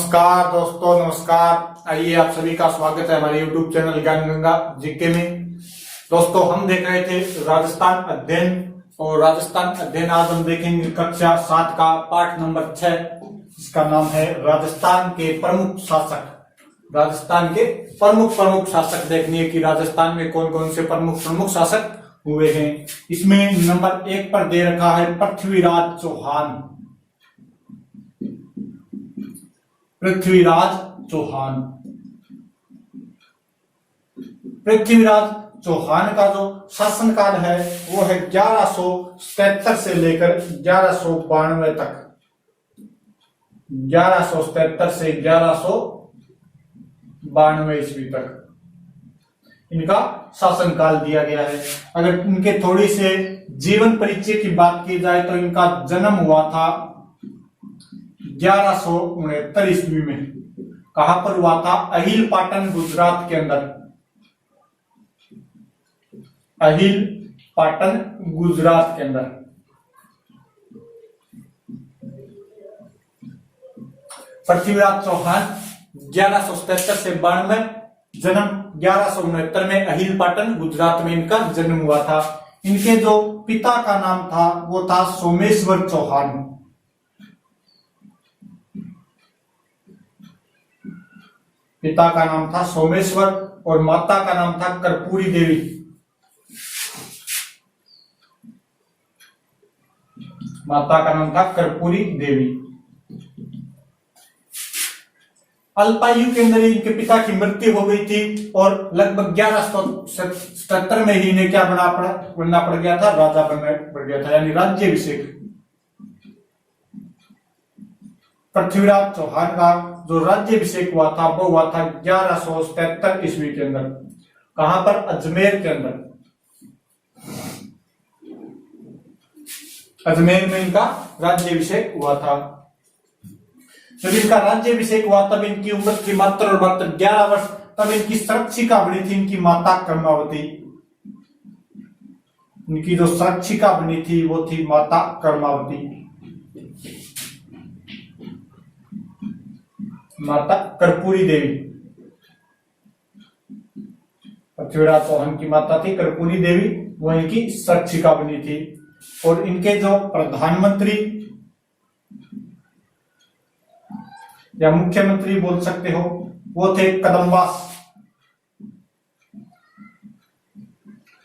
नमस्कार दोस्तों, नमस्कार। आइए आप सभी का स्वागत है हमारे YouTube चैनल ज्ञान गंगा जीके में। दोस्तों, हम देख रहे थे राजस्थान अध्ययन, और राजस्थान अध्ययन आज हम देखेंगे कक्षा 7 का पाठ नंबर 6। इसका नाम है राजस्थान के प्रमुख शासक। राजस्थान के प्रमुख शासक देखने कि राजस्थान में कौन कौन से प्रमुख शासक हुए हैं। इसमें नंबर 1 पर दे रखा है पृथ्वीराज चौहान। पृथ्वीराज चौहान का जो शासनकाल है वो है 1177 से लेकर 1192 तक। 1177 से 1192 ईस्वी तक इनका शासनकाल दिया गया है। अगर इनके थोड़ी से जीवन परिचय की बात की जाए तो इनका जन्म हुआ था 1169 ईस्वी में। कहां पर हुआ था? अहिल पाटन, गुजरात के अंदर। अहिल पाटन, गुजरात के अंदर। पृथ्वीराज चौहान 1177 से 92, जन्म 1169 में अहिल पाटन, गुजरात में इनका जन्म हुआ था। इनके जो पिता का नाम था वो था सोमेश्वर चौहान। पिता का नाम था सोमेश्वर और माता का नाम था कर्पूरी देवी। माता का नाम था कर्पूरी देवी। अल्पायु के अंदर इनके पिता की मृत्यु हो गई थी और लगभग 1177 में ही इन्हें क्या बनना पड़ गया था? राजा बनना पड़ गया था, यानी राज्याभिषेक। पृथ्वीराज चौहान का जो राज्याभिषेक हुआ था वो हुआ था 1177 ईस्वी के अंदर। कहां पर? अजमेर के अंदर। अजमेर में इनका राज्याभिषेक हुआ था। जब इनका राज्याभिषेक हुआ तब इनकी उम्र थी मात्र और मात्र 11 वर्ष। तब इनकी संरक्षिका बनी थी इनकी माता कर्मावती। इनकी जो संरक्षिका बनी थी वो थी माता कर्मावती, माता कर्पूरी देवी। पृथ्वीराज चौहान की माता थी कर्पूरी देवी, वो इनकी संरक्षिका बनी थी। और इनके जो प्रधानमंत्री या मुख्यमंत्री बोल सकते हो वो थे कदम्बास।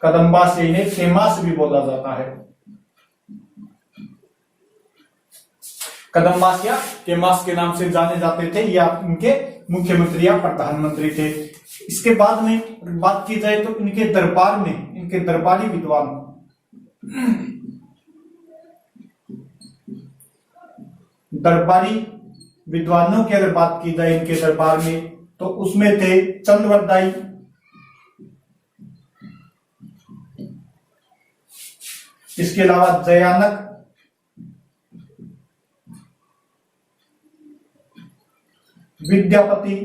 कदम्बास, इन्हें केमास भी बोला जाता है। कदम्बास या केमास के नाम से जाने जाते थे, या इनके मुख्यमंत्री या प्रधानमंत्री थे। इसके बाद में बात की जाए तो इनके दरबार में इनके दरबारी विद्वान, दरबारी विद्वानों की अगर बात की जाए इनके दरबार में तो उसमें थे चंद्रवरदाई, इसके अलावा जयानक, विद्यापति,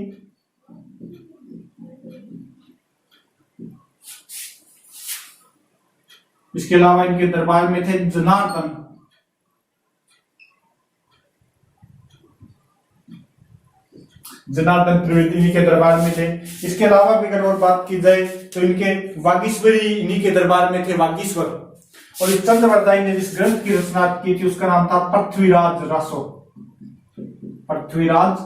इसके अलावा इनके दरबार में थे जनार्दन, जनार्दन त्रिवेदी इन्हीं के दरबार में थे। इसके अलावा भी अगर और बात की जाए तो इनके वागीश्वरी इन्हीं के दरबार में थे, वागीश्वर। और इस चंद्रवरदाई ने जिस ग्रंथ की रचना की थी उसका नाम था पृथ्वीराज रासो। पृथ्वीराज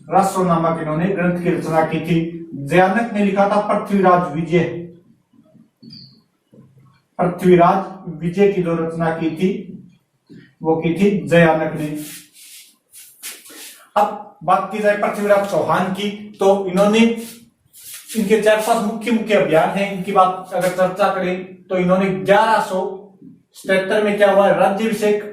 रासो नामक इन्होंने ग्रंथ की रचना की थी। जयानक ने लिखा था पृथ्वीराज विजय। पृथ्वीराज विजय की जो रचना की थी वो की थी जयानक ने। अब बात की जाए पृथ्वीराज चौहान की तो इन्होंने इनके 4-5 मुख्य अभियान हैं। इनकी बात अगर चर्चा करें तो इन्होंने 1177 में क्या हुआ? राज्याभिषेक।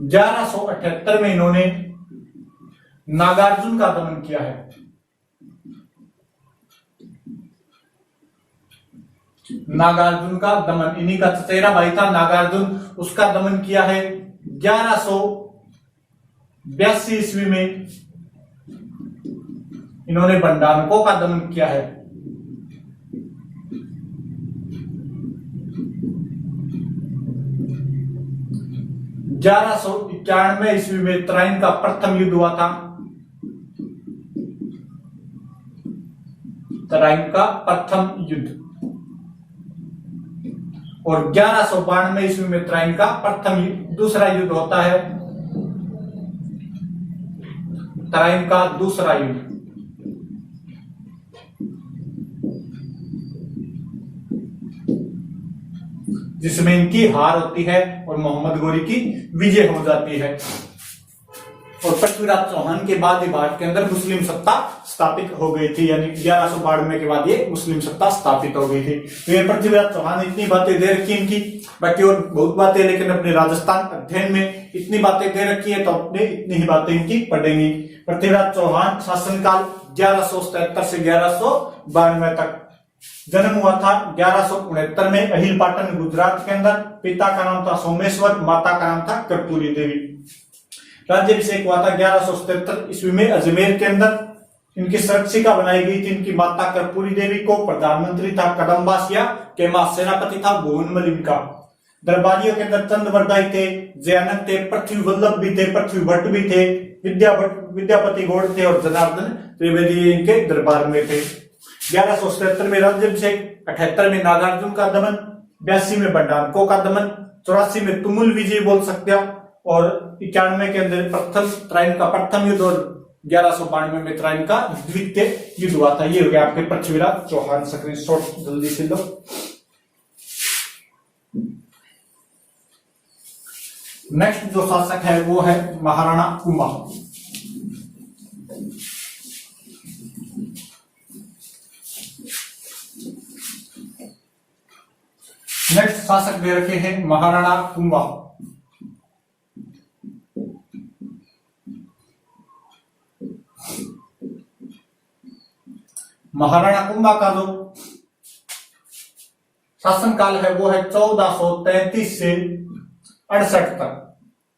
1178 में इन्होंने नागार्जुन का दमन किया है। नागार्जुन का दमन, इन्हीं का चचेरा भाई था नागार्जुन, उसका दमन किया है 1182 ईस्वी में। इन्होंने बंडानकों का दमन किया है। 1191 ईस्वी में तराइन का प्रथम युद्ध हुआ था। तराइन का प्रथम युद्ध। और 1192 ईस्वी में तराइन का दूसरा युद्ध होता है। तराइन का दूसरा युद्ध, जिसमें इनकी हार होती है और मोहम्मद गोरी की विजय हो जाती है। और पृथ्वीराज चौहान के बाद ही भारत के अंदर मुस्लिम सत्ता स्थापित हो गई थी, यानी 1192 के बाद ये मुस्लिम सत्ता स्थापित हो गई थी। तो ये पृथ्वीराज चौहान इतनी बातें दे रखी इनकी, बाकी और बहुत बातें, लेकिन अपने राजस्थान अध्ययन में इतनी बातें दे रखी है तो अपने इतनी ही बातें इनकी पढ़ेंगी। पृथ्वीराज चौहान शासनकाल 1177 से 1192 तक। जन्म हुआ था 1169 में अहिल पाटन गुजरात के अंदर। पिता का नाम था सोमेश्वर, माता का नाम था कर्पूरी देवी। राज्याभिषेक हुआ था 1177 ईस्वी में अजमेर के अंदर। इनकी संरक्षिका बनाई गई थी इनकी माता कर्पूरी देवी को। प्रधानमंत्री था कदम्बासिया के मां, सेनापति था भुवनमल इनका। दरबारियों के अंदर चंद्रवरदाई थे, जयानंद थे, पृथ्वी वल्लभ भी थे, पृथ्वी भट्ट भी थे, विद्यापति गौड़ थे और जनार्दन त्रिवेदी इनके दरबार में थे। 1177 में राज्याभिषेक, 78 में नागार्जुन का दमन, 82 में बंडानको का दमन, 84 में तुमुल विजय बोल सकते हैं, और 91 के अंदर प्रथम तराइन का प्रथम युद्ध, और 1192 में तराइन का द्वितीय युद्ध हुआ था। ये हो गया आपके पृथ्वीराज चौहान। स्क्रीनशॉट जल्दी से लो। नेक्स्ट जो शासक है वो है महाराणा कुंभा। नेक्स्ट शासक दे रखे हैं महाराणा कुंभा। महाराणा कुंभा का जो शासनकाल है वो है 1433 से 68 तक।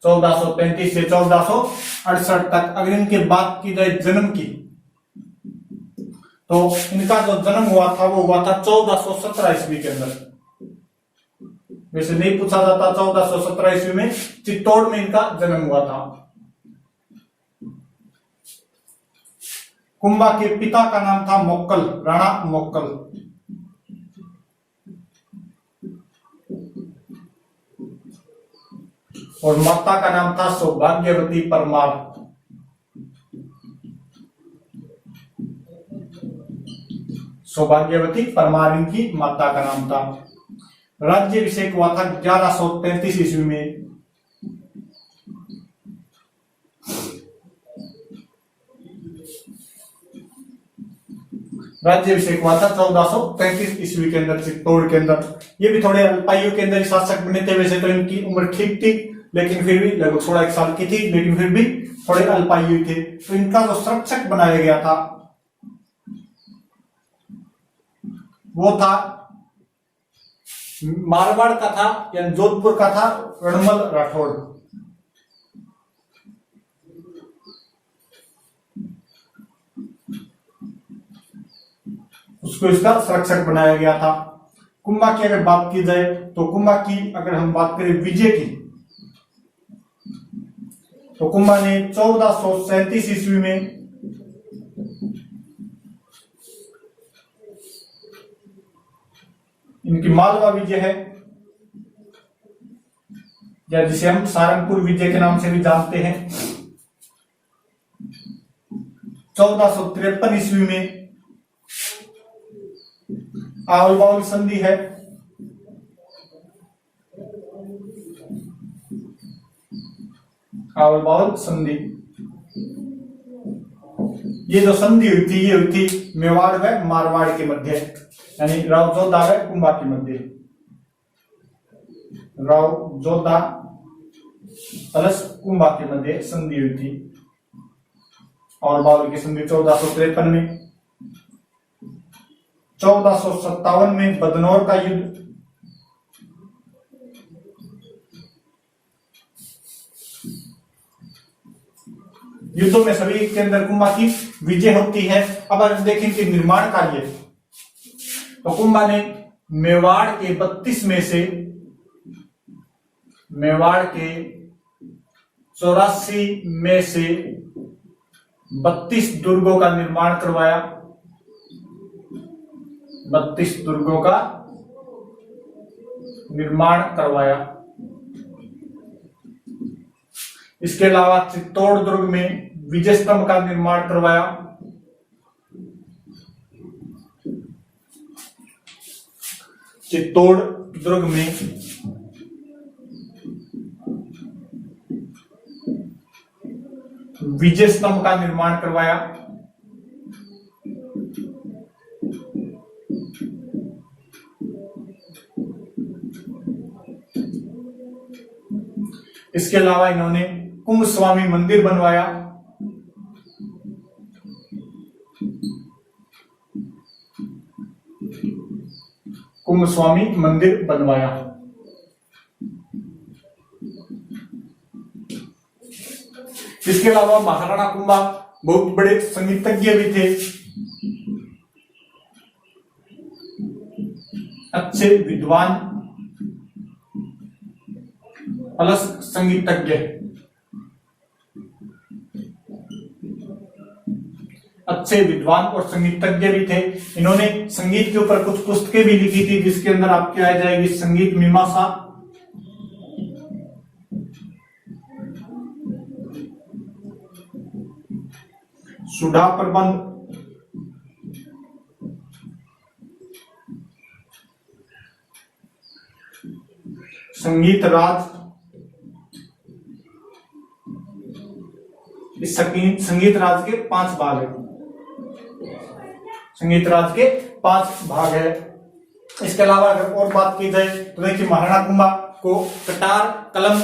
1433 से 1468 तक। अगर इनके बात की जाए जन्म की, तो इनका जो जन्म हुआ था वो हुआ था 1417 ईस्वी के अंदर। वैसे नहीं पूछा जाता, 1417 ईस्वी में चित्तौड़ में इनका जन्म हुआ था। कुंभा के पिता का नाम था मोक्कल, राणा मोक्कल। और माता का नाम था सौभाग्यवती परमार। सौभाग्यवती परमार इनकी माता का नाम था। राज्याभिषेक हुआ था 1133 ईस्वी में। राज्याभिषेक हुआ था 1433 ईस्वी के अंदर चित्तौड़ के अंदर। ये भी थोड़े अल्पायु के अंदर शासक बने थे। वैसे तो इनकी उम्र ठीक थी, लेकिन फिर भी लगभग 16 साल की थी, लेकिन फिर भी थोड़े अल्पायु थे। तो इनका जो संरक्षक बनाया गया था वो था मारवाड़ का था या जोधपुर का था रणमल राठौड़। उसको इसका संरक्षक बनाया गया था। कुंभा की अगर बात की जाए तो कुंभा की अगर हम बात करें विजय की, तो कुंभा ने 1437 ईस्वी में इनकी मालवा विजय है, या जिसे हम सारंगपुर विजय के नाम से भी जानते हैं। 1453 ईस्वी में आवल बावल संधि है। आवल बावल संधि, ये जो संधि हुई थी ये हुई थी मेवाड़ व मारवाड़ के मध्य, यानी राव जोधा व कुंभा के मध्य। राव जोधा प्लस कुंभा के मध्य संधि हुई थी। और बावल की संधि 1453 में। 1457 में बदनौर का युद्ध। युद्धों में सभी के अंदर कुंभा की विजय होती है। अब अगर देखें कि निर्माण कार्य, तो कुंभा ने मेवाड़ के 32 में से मेवाड़ के 84 में से 32 दुर्गों का निर्माण करवाया। 32 दुर्गों का निर्माण करवाया। इसके अलावा चित्तौड़ दुर्ग में विजय स्तंभ का निर्माण करवाया। चित्तौड़ दुर्ग में विजय स्तंभ का निर्माण करवाया। इसके अलावा इन्होंने कुंभ स्वामी मंदिर बनवाया। कुंभ स्वामी मंदिर बनवाया। इसके अलावा महाराणा कुंभा बहुत बड़े संगीतज्ञ भी थे, अच्छे विद्वान प्लस संगीतज्ञ, अच्छे विद्वान और संगीतज्ञ भी थे। इन्होंने संगीत के ऊपर कुछ पुस्तकें भी लिखी थी, जिसके अंदर आपकी आ जाएगी संगीत मीमांसा, सुधा प्रबंध, संगीत राज। इस संगीत राज के 5 भाग है। संगीत राज के 5 भाग है। इसके अलावा अगर और बात की जाए तो देखिए महाराणा कुंभा को कटार कलम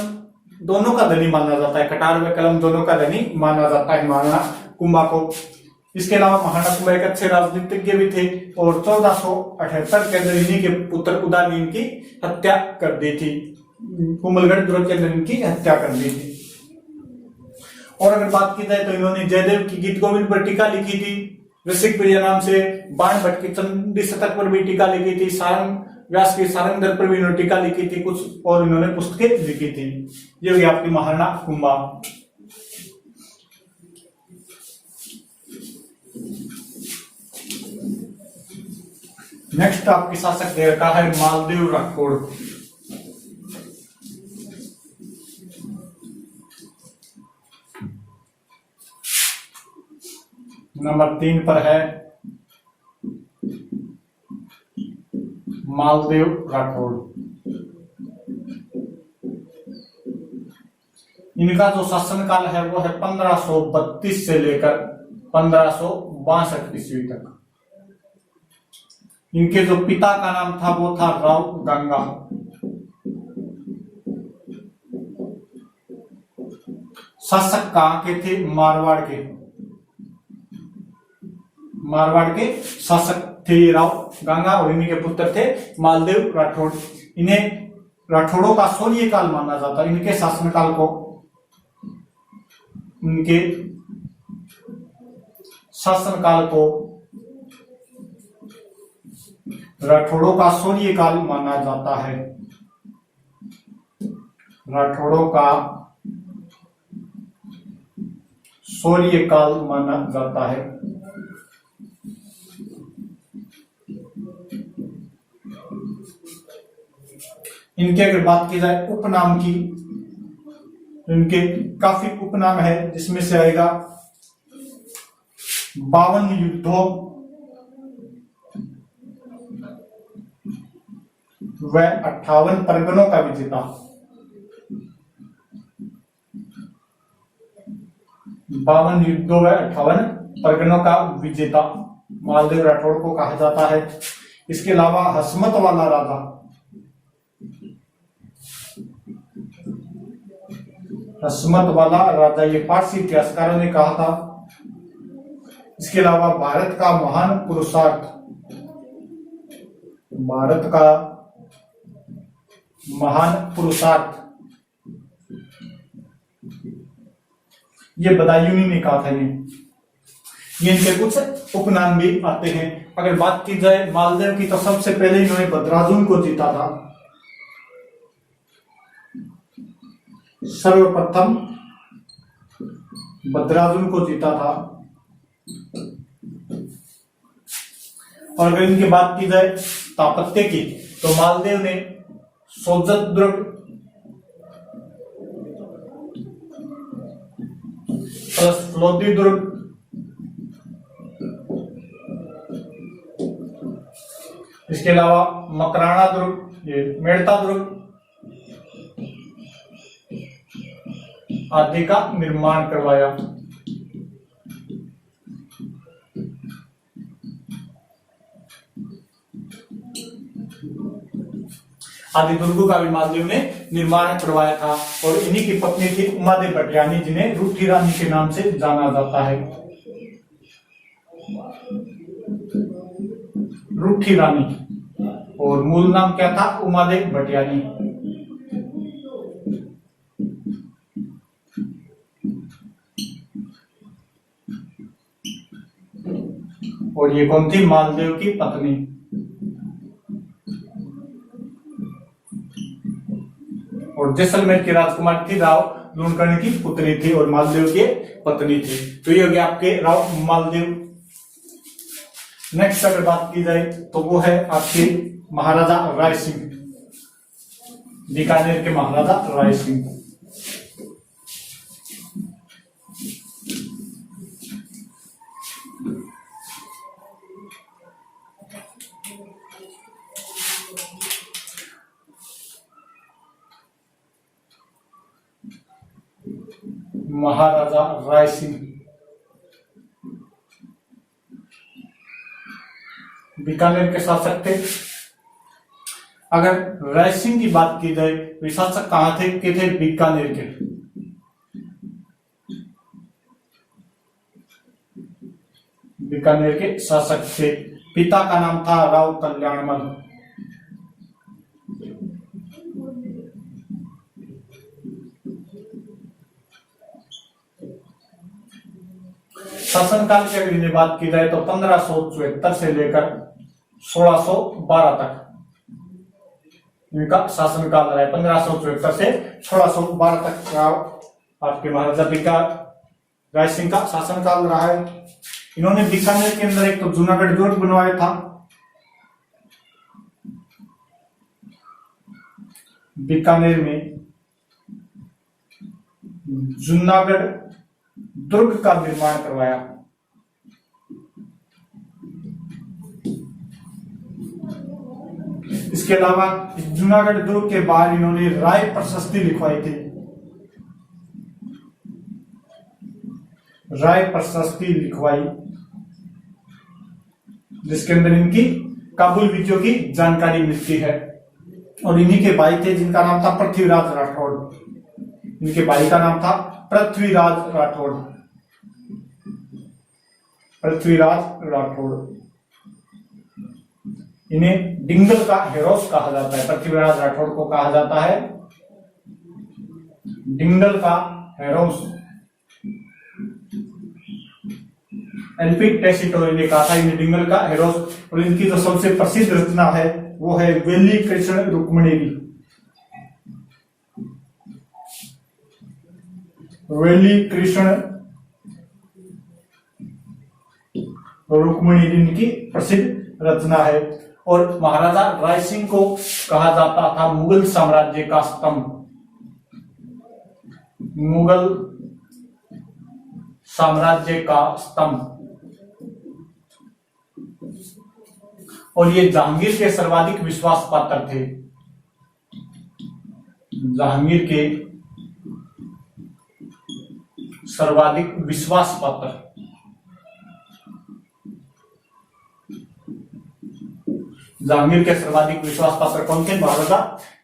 दोनों का धनी माना जाता है। कटार व कलम दोनों का धनी माना जाता है महाराणा कुंभा को। इसके अलावा महाराणा कुंभा एक अच्छे राजनीतिज्ञ भी थे और 1478 के अंदर इन्हीं के पुत्र उदय ने इनकी हत्या कर दी थी। कुंभलगढ़ दुर्ग के अंदर इनकी हत्या कर दी थी। और अगर बात की जाए तो इन्होंने जयदेव की गीत गोविंद पर टीका लिखी थी। ऋषिक प्रिय नाम से बाण भट्ट की चंडी शतक पर भी टीका लिखी थी। सारंग व्यास की सारंगधर पर भी इन्होंने टीका लिखी थी कुछ, और इन्होंने पुस्तकें लिखी थी। ये हुई आपकी महाराणा कुंभा। नेक्स्ट आपके शासक दे रखा है मालदेव राठौड़। नंबर 3 पर है मालदेव राठौड़। इनका जो शासनकाल है वो है 1532 से लेकर 1562 ईस्वी तक। इनके जो पिता का नाम था वो था राव गंगा। शासक कहां के थे? मारवाड़ के। मारवाड़ के शासक थे राव गंगा और इन्हीं के पुत्र थे मालदेव राठौड़। इन्हें राठौड़ों का शौर्य काल माना जाता है। इनके शासनकाल को, इनके शासनकाल को राठौड़ों का शौर्य काल माना जाता है। राठौड़ों का शौर्य काल माना जाता है। इनके अगर बात की जाए उपनाम की, इनके काफी उपनाम है, जिसमें से आएगा 52 युद्धों व 58 परगनों का विजेता। 52 युद्धों व 58 परगनों का विजेता मालदेव राठौड़ को कहा जाता है। इसके अलावा हसमत वाला राजा, हसमत वाला राजा, ये पारसी इतिहासकारों ने कहा था। इसके अलावा भारत का महान पुरुषार्थ, भारत का महान पुरुषार्थ, ये बदायूनी ने कहा था। ये इनके कुछ उपनाम भी आते हैं। अगर बात की जाए मालदेव की तो सबसे पहले इन्होंने बदराजुन को जीता था। सर्वप्रथम भद्राजुन को जीता था। और अगर इनकी बात की जाए स्थापत्य की, तो मालदेव ने सोजत दुर्ग प्लस फ्लोदी दुर्ग, इसके अलावा मकराना दुर्ग, ये मेड़ता दुर्ग आदि का निर्माण करवाया। आदि दुर्गों का भी मालदेव ने निर्माण करवाया था। और इन्हीं की पत्नी थी उमादेव भटियानी, जिन्हें रूठी रानी के नाम से जाना जाता है। रूठी रानी, और मूल नाम क्या था? उमादेव भटियानी। और ये कौन थी? मालदेव की पत्नी। और जैसलमेर की राजकुमारी थी राव लूणकर्ण की पुत्री थी और मालदेव के पत्नी थी। तो ये हो गया आपके राव मालदेव। नेक्स्ट अगर बात की जाए तो वो है आपके महाराजा राय सिंह, बीकानेर के महाराजा राय सिंह। महाराजा राय सिंह बीकानेर के शासक थे। अगर राय सिंह की बात की जाए तो शासक कहां थे? के थे बीकानेर के। बीकानेर के शासक थे। पिता का नाम था राव कल्याणमल। शासनकाल की अगर इन्हें बात की जाए तो 1574 से लेकर 1612 तक इनका शासनकाल रहा है। 1574 से 1612 तक आपके महाराजा राय सिंह का शासनकाल रहा है। इन्होंने बीकानेर के अंदर एक तो जूनागढ़ दुर्ग बनवाया था। बीकानेर में जूनागढ़ दुर्ग का निर्माण करवाया। इसके अलावा जूनागढ़ दुर्ग के बाहर इन्होंने राय प्रशस्ति लिखवाई थी। राय प्रशस्ति लिखवाई, जिसके अंदर इनकी काबुल विजयों की जानकारी मिलती है। और इन्हीं के भाई थे जिनका नाम था पृथ्वीराज राठौड़। इनके भाई का नाम था पृथ्वीराज राठौड़। पृथ्वीराज राठौड़, इन्हें डिंगल का हेरोस कहा जाता है। पृथ्वीराज राठौड़ को कहा जाता है डिंगल का हेरोस। एलपी टेसिटो ने कहा था इन्हें डिंगल का हेरोस। और इनकी जो सबसे प्रसिद्ध रचना है वो है वेली कृष्ण रुक्मिणी। वेली कृष्ण रुक्मिणी इनकी प्रसिद्ध रचना है। और महाराजा राय सिंह को कहा जाता था मुगल साम्राज्य का स्तंभ। मुगल साम्राज्य का स्तंभ। और ये जहांगीर के सर्वाधिक विश्वास पात्र थे। जहांगीर के सर्वाधिक विश्वास पात्र। जहांगीर के सर्वाधिक विश्वास पात्र कौन थे? महाराजा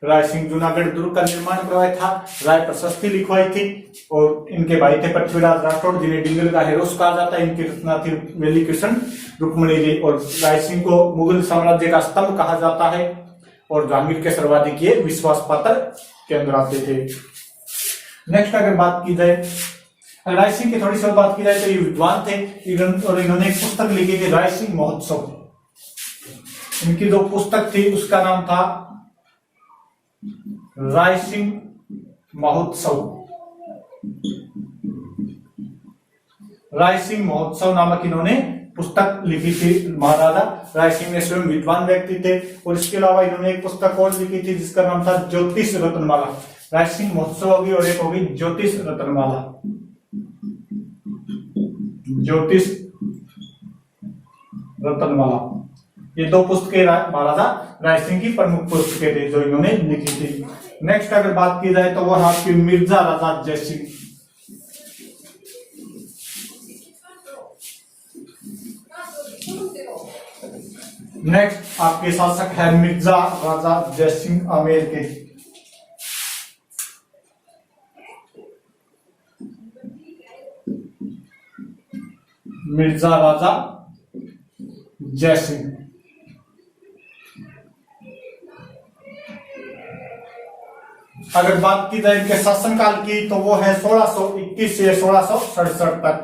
राय सिंह। जूनागढ़ दुर्ग का निर्माण करवाया था, राय प्रशस्ति लिखवाई थी। और इनके भाई थे पृथ्वीराज राठौड़, जिन्हें डिंगल का हेरोस कहा जाता है। इनकी रचना थी वेली कृष्ण रुक्मिणी जी। और राय सिंह को मुगल साम्राज्य का स्तंभ कहा जाता है। और जहांगीर के सर्वाधिक ये विश्वास पात्र के अंदर आते थे। नेक्स्ट अगर बात की जाए राय सिंह की, थोड़ी सी बात की जाए तो ये विद्वान थे। और इन्होंने एक पुस्तक लिखी थी राय सिंह महोत्सव। इनकी जो पुस्तक थी उसका नाम था राय सिंह महोत्सव। राय सिंह महोत्सव नामक इन्होंने पुस्तक लिखी थी। महाराजा राय सिंह ने स्वयं विद्वान व्यक्ति थे। और इसके अलावा इन्होंने एक पुस्तक और लिखी थी जिसका नाम था ज्योतिष रत्नमाला। राय सिंह महोत्सव होगी और एक होगी ज्योतिष रत्नमाला। ज्योतिष रत्नमाला, ये दो पुस्तकें महाराजा राय सिंह की प्रमुख पुस्तकें थी जो इन्होंने लिखी थी। नेक्स्ट अगर बात की जाए तो वह आपकी मिर्जा राजा जयसिंह। नेक्स्ट आपके शासक है मिर्जा राजा जयसिंह आमेर के। मिर्जा राजा जयसिंह अगर बात की जाए इनके शासनकाल की तो वो है 1621 से 1667 तक।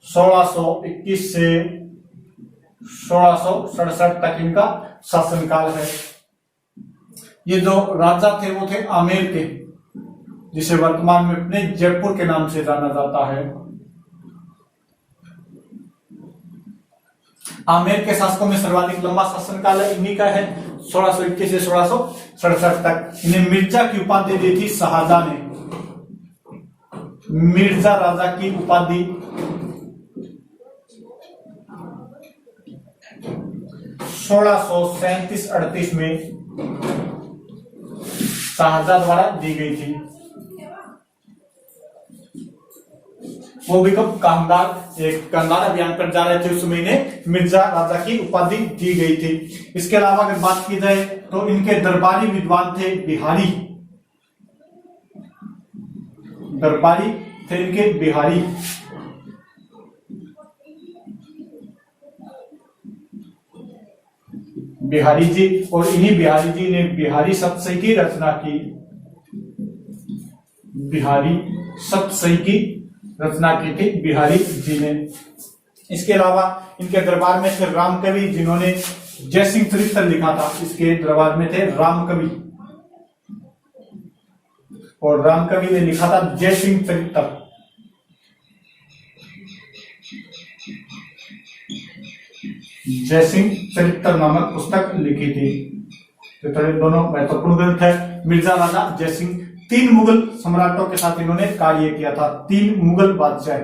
1621 से 1667 तक इनका शासनकाल है। ये जो राजा थे वो थे आमेर के, जिसे वर्तमान में अपने जयपुर के नाम से जाना जाता है। आमेर के शासकों में सर्वाधिक लंबा शासनकाल इन्हीं का है, 1621 से 1667 तक। इन्हें मिर्जा की उपाधि दी थी शाहजहां ने। मिर्जा राजा की उपाधि 1637-38 में शाहजहां द्वारा दी गई थी। वो भी कब कांधार अभियान पर जा रहे थे उस महीने मिर्जा राजा की उपाधि दी गई थी। इसके अलावा अगर बात की जाए तो इनके दरबारी विद्वान थे बिहारी। दरबारी थे इनके बिहारी। बिहारी जी, और इन्हीं बिहारी जी ने बिहारी सप्तशती की रचना की। बिहारी सप्तशती की रचना की थी बिहारी जी ने। इसके अलावा इनके दरबार में थे रामकवि, जिन्होंने जयसिंह चरित्र लिखा था। इसके दरबार में थे रामकवि, और रामकवि ने लिखा था जयसिंह चरित्र। जयसिंह चरित्र नामक पुस्तक लिखी थी। तो दोनों महत्वपूर्ण ग्रंथ है। मिर्जा राजा जयसिंह 3 मुगल सम्राटों के साथ इन्होंने कार्य किया था। 3 मुगल बादशाह,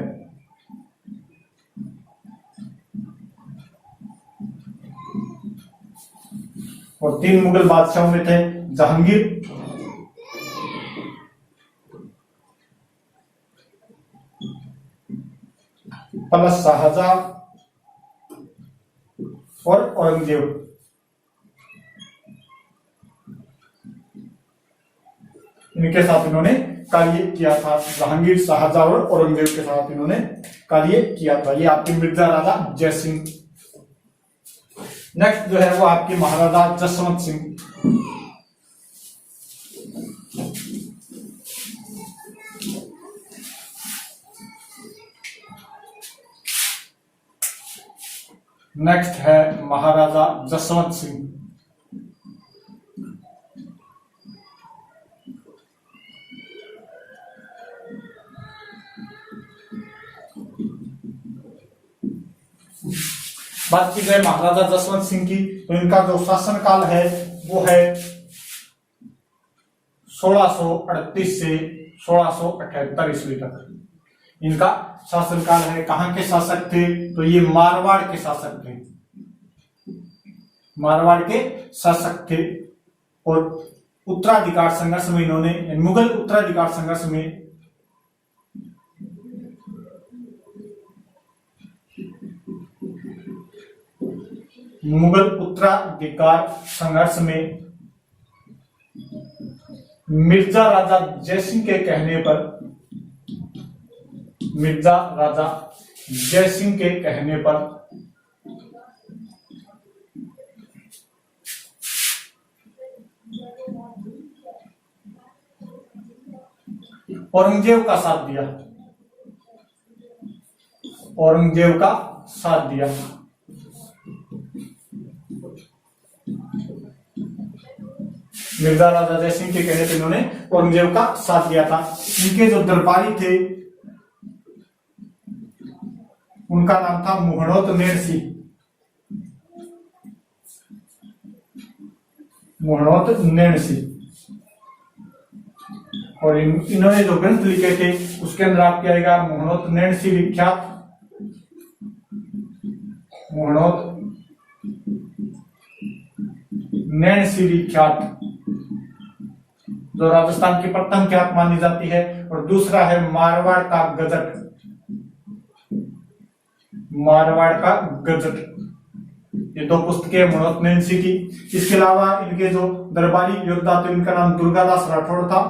और 3 मुगल बादशाहों में थे जहांगीर, प्लस शाहजहां और औरंगजेब। इनके साथ इन्होंने कार्य किया था। जहांगीर, शाहजहां और औरंगजेब के साथ इन्होंने कार्य किया था। ये आपके मिर्जा राजा जयसिंह। नेक्स्ट जो है वो आपकी महाराजा जसवंत सिंह। नेक्स्ट है महाराजा जसवंत सिंह। बात की जाए महाराजा जसवंत सिंह की तो इनका जो शासनकाल है वो है 1638 से 1678 ईस्वी तक इनका शासनकाल है। कहां के शासक थे तो ये मारवाड़ के शासक थे। मारवाड़ के शासक थे, और उत्तराधिकार संघर्ष में इन्होंने, मुगल उत्तराधिकार संघर्ष में मिर्जा राजा जयसिंह के कहने पर, मिर्जा राजा जयसिंह के कहने पर औरंगजेब का साथ दिया। औरंगजेब का साथ दिया। मिर्जा राजा जयसिंह के कहने पर इन्होंने औरंगजेब का साथ दिया था। इनके जो दरबारी थे उनका नाम था मुहणोत नेणसी। मुहणोत नेणसी। और इन्होंने जो ग्रंथ लिखे थे उसके अंदर आपके आएगा मुहणोत नेणसी विख्यात। मुहणोत नेणसी विख्यात, जो राजस्थान की प्रथम ख्यात मानी जाती है। और दूसरा है मारवाड़ का गजट। मारवाड़ का गजट, ये दो पुस्तकें मुहणोत नेणसी की। इसके अलावा इनके जो दरबारी योद्धा थे उनका नाम दुर्गादास राठौड़ था।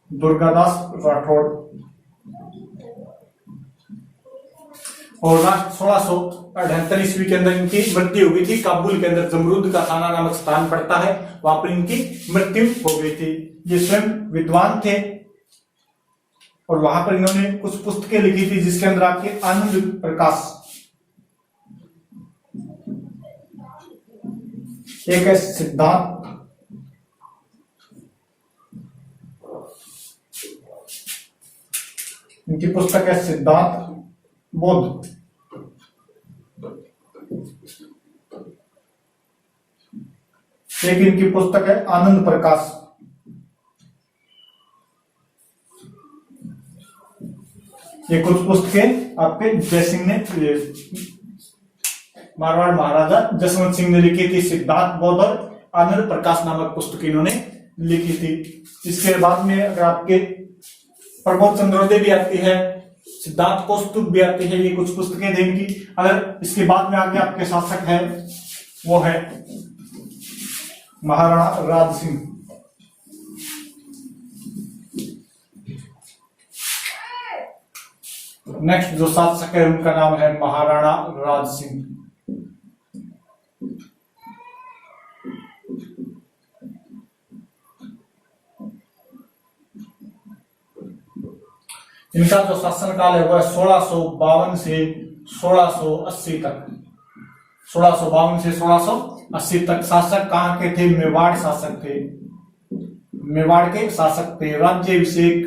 दुर्गादास राठौड़। और 1678 ईस्वी के अंदर इनकी मृत्यु हो गई थी। काबुल के अंदर जमरूद का खाना नामक स्थान पड़ता है, वहां पर इनकी मृत्यु हो गई थी। ये स्वयं विद्वान थे और वहां पर इन्होंने कुछ पुस्तकें लिखी थी जिसके अंदर आपके आनंद प्रकाश, एक है सिद्धांत, इनकी पुस्तक है सिद्धांत बोध। एक इनकी पुस्तक है आनंद प्रकाश। ये कुछ पुस्तकें आपके जयसिंह ने, मारवाड़ महाराजा जसवंत सिंह ने लिखी थी। सिद्धांत बोध और आनंद प्रकाश नामक पुस्तक इन्होंने लिखी थी। इसके बाद में अगर आपके प्रबोध चंद्रोदय भी आती है, सिद्धांत कौस्तुभ भी आती है, ये कुछ पुस्तकें थे इनकी। अगर इसके बाद में आगे आपके शासक है वो है महाराणा राज सिंह। नेक्स्ट जो शासक है उनका नाम है महाराणा राज सिंह। इनका जो शासनकाल है वह 1652 से 1680 तक। 1652 से 1680 तक शासक कहां के थे? मेवाड़ शासक थे। मेवाड़ के शासक थे। राज्याभिषेक,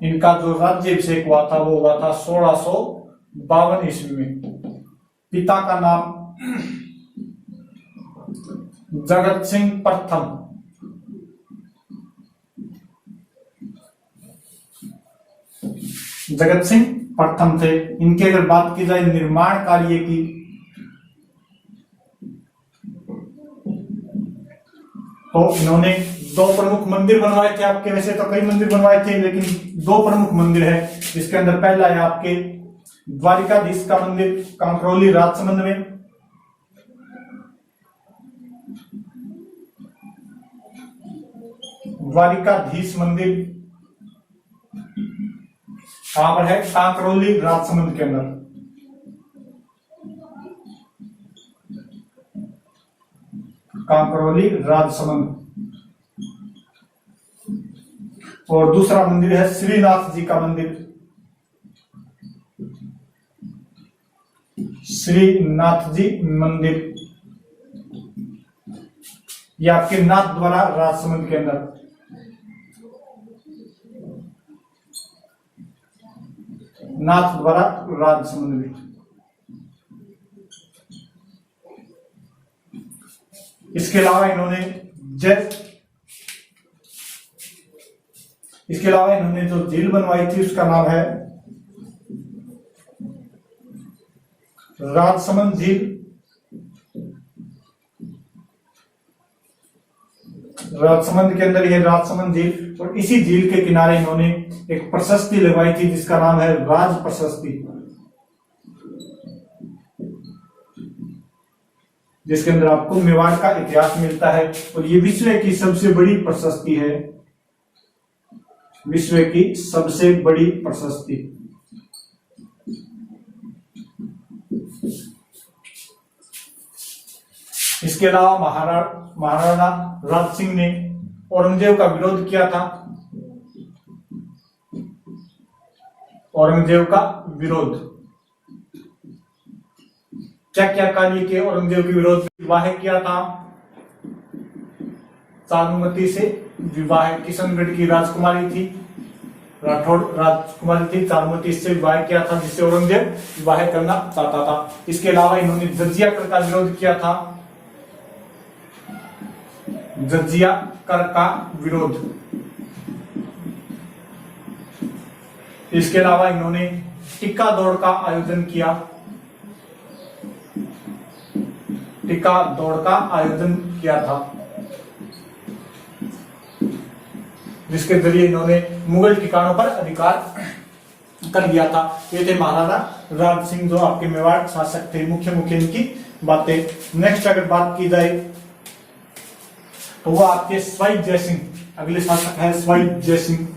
इनका जो राज्याभिषेक हुआ था वो हुआ था 1652 ईस्वी में। पिता का नाम जगत सिंह प्रथम। जगत सिंह प्रथम थे। इनके अगर बात की जाए निर्माण कार्य की, तो इन्होंने दो प्रमुख मंदिर बनवाए थे। आपके वैसे तो कई मंदिर बनवाए थे, लेकिन दो प्रमुख मंदिर है जिसके अंदर पहला है आपके द्वारिकाधीश का मंदिर कांकरोली राजसमंद में। द्वारिकाधीश मंदिर कहां पर है? कांकरोली राजसमंद के अंदर। कांकरोली राजसमंद। और दूसरा मंदिर है श्रीनाथ जी का मंदिर। श्रीनाथ जी मंदिर, ये आपके नाथ द्वारा राजसमंद के अंदर। नाथ द्वारा राजसमंद में। इसके अलावा इन्होंने जो झील बनवाई थी उसका नाम है राजसमंद झील। राजसमंद के अंदर ये राजसमंद झील, और इसी झील के किनारे इन्होंने एक प्रशस्ति लगवाई थी जिसका नाम है राज प्रशस्ति, जिसके अंदर आपको मेवाड़ का इतिहास मिलता है। और ये विश्व की सबसे बड़ी प्रशस्ति है। विश्व की सबसे बड़ी प्रशस्ति। इसके अलावा महाराणा राज सिंह ने औरंगजेब का विरोध किया था। औरंगजेब का विरोध क्या क्या कार्य किए? औरंगजेब के विरोध में विवाह किया था। चारुमती से विवाह, किशनगढ़ की राजकुमारी थी, राठौड़ राजकुमारी थी, चारमती इससे विवाह किया था, जिससे औरंगजेब विवाह करना चाहता था। इसके अलावा इन्होंने जजिया कर का विरोध किया था, जजिया कर का विरोध। इसके अलावा इन्होंने टिक्का दौड़ का आयोजन किया, टिक्का दौड़ का आयोजन किया था, जिसके जरिए इन्होंने मुगल ठिकानों पर अधिकार कर लिया था। ये थे महाराणा राज सिंह, जो आपके मेवाड़ शासक थे। मुख्य मुख्य इनकी बातें। नेक्स्ट अगर बात की जाए तो वो आपके स्वाई जयसिंह, अगले शासक है स्वाई जयसिंह।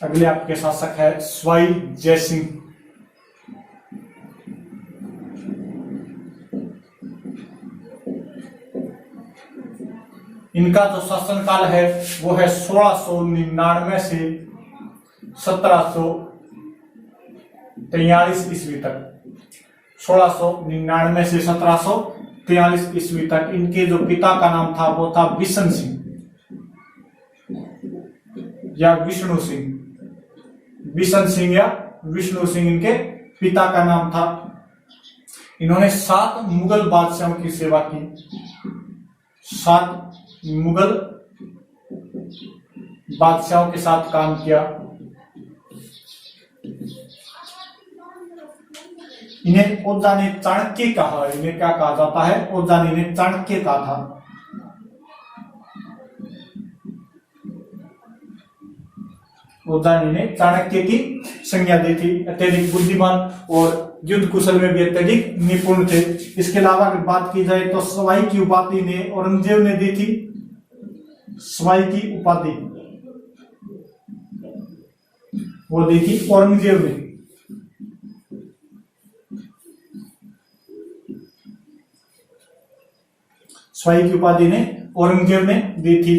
अगले आपके शासक है स्वाई जयसिंह। इनका जो शासनकाल है वो है 1699 से 1743 ईस्वी तक। 1699 से 1743 ईस्वी तक। इनके जो पिता का नाम था वो था बिशन सिंह या विष्णु सिंह। बिशन सिंह या विष्णु सिंह इनके पिता का नाम था। इन्होंने 7 मुगल बादशाहों की सेवा की, 7 मुगल बादशाहों के साथ काम किया। इन्हें ओझा ने चाणक्य कहा। इन्हें क्या कहा जाता है? ओझा ने इन्हें चाणक्य कहा था। ओझा ने चाणक्य की संज्ञा दी थी। अत्यधिक बुद्धिमान और युद्ध कुशल में भी अत्यधिक निपुण थे। इसके अलावा अगर बात की जाए तो सवाई की उपाधि ने औरंगजेब ने दी थी। सवाई की उपाधि वो दी थी औरंगजेब ने। सवाई की उपाधि ने औरंगजेब ने दी थी।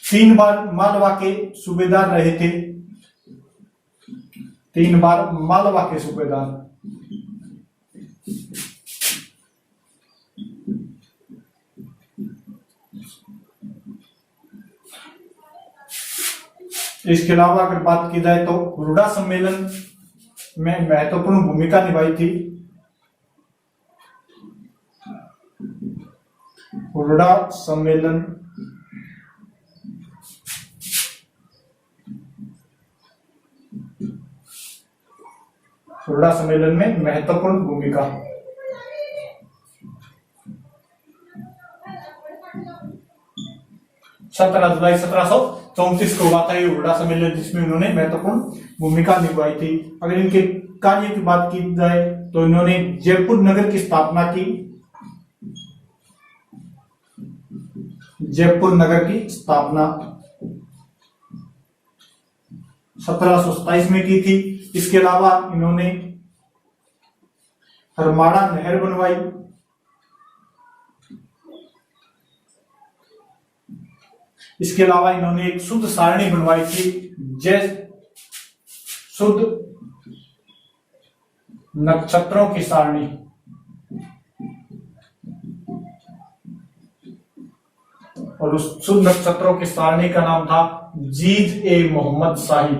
3 बार मालवा के सूबेदार रहे थे। 3 बार मालवा के सूबेदार। इसके अलावा अगर बात की जाए तो हुरडा सम्मेलन में महत्वपूर्ण भूमिका निभाई थी। हुरडा सम्मेलन हुरडा सम्मेलन में महत्वपूर्ण भूमिका। सत्रह जुलाई 1734 को हुआ था ये हुरडा सम्मेलन, जिसमें उन्होंने महत्वपूर्ण भूमिका निभाई थी। अगर इनके कार्य की बात की जाए तो इन्होंने जयपुर नगर की स्थापना की। जयपुर नगर की स्थापना 1727 में की थी। इसके अलावा इन्होंने हरमाड़ा नहर बनवाई। इसके अलावा इन्होंने एक शुद्ध सारणी बनवाई थी, शुद्ध नक्षत्रों की सारणी। और उस शुद्ध नक्षत्रों की सारणी का नाम था जीज ए मोहम्मद शाही।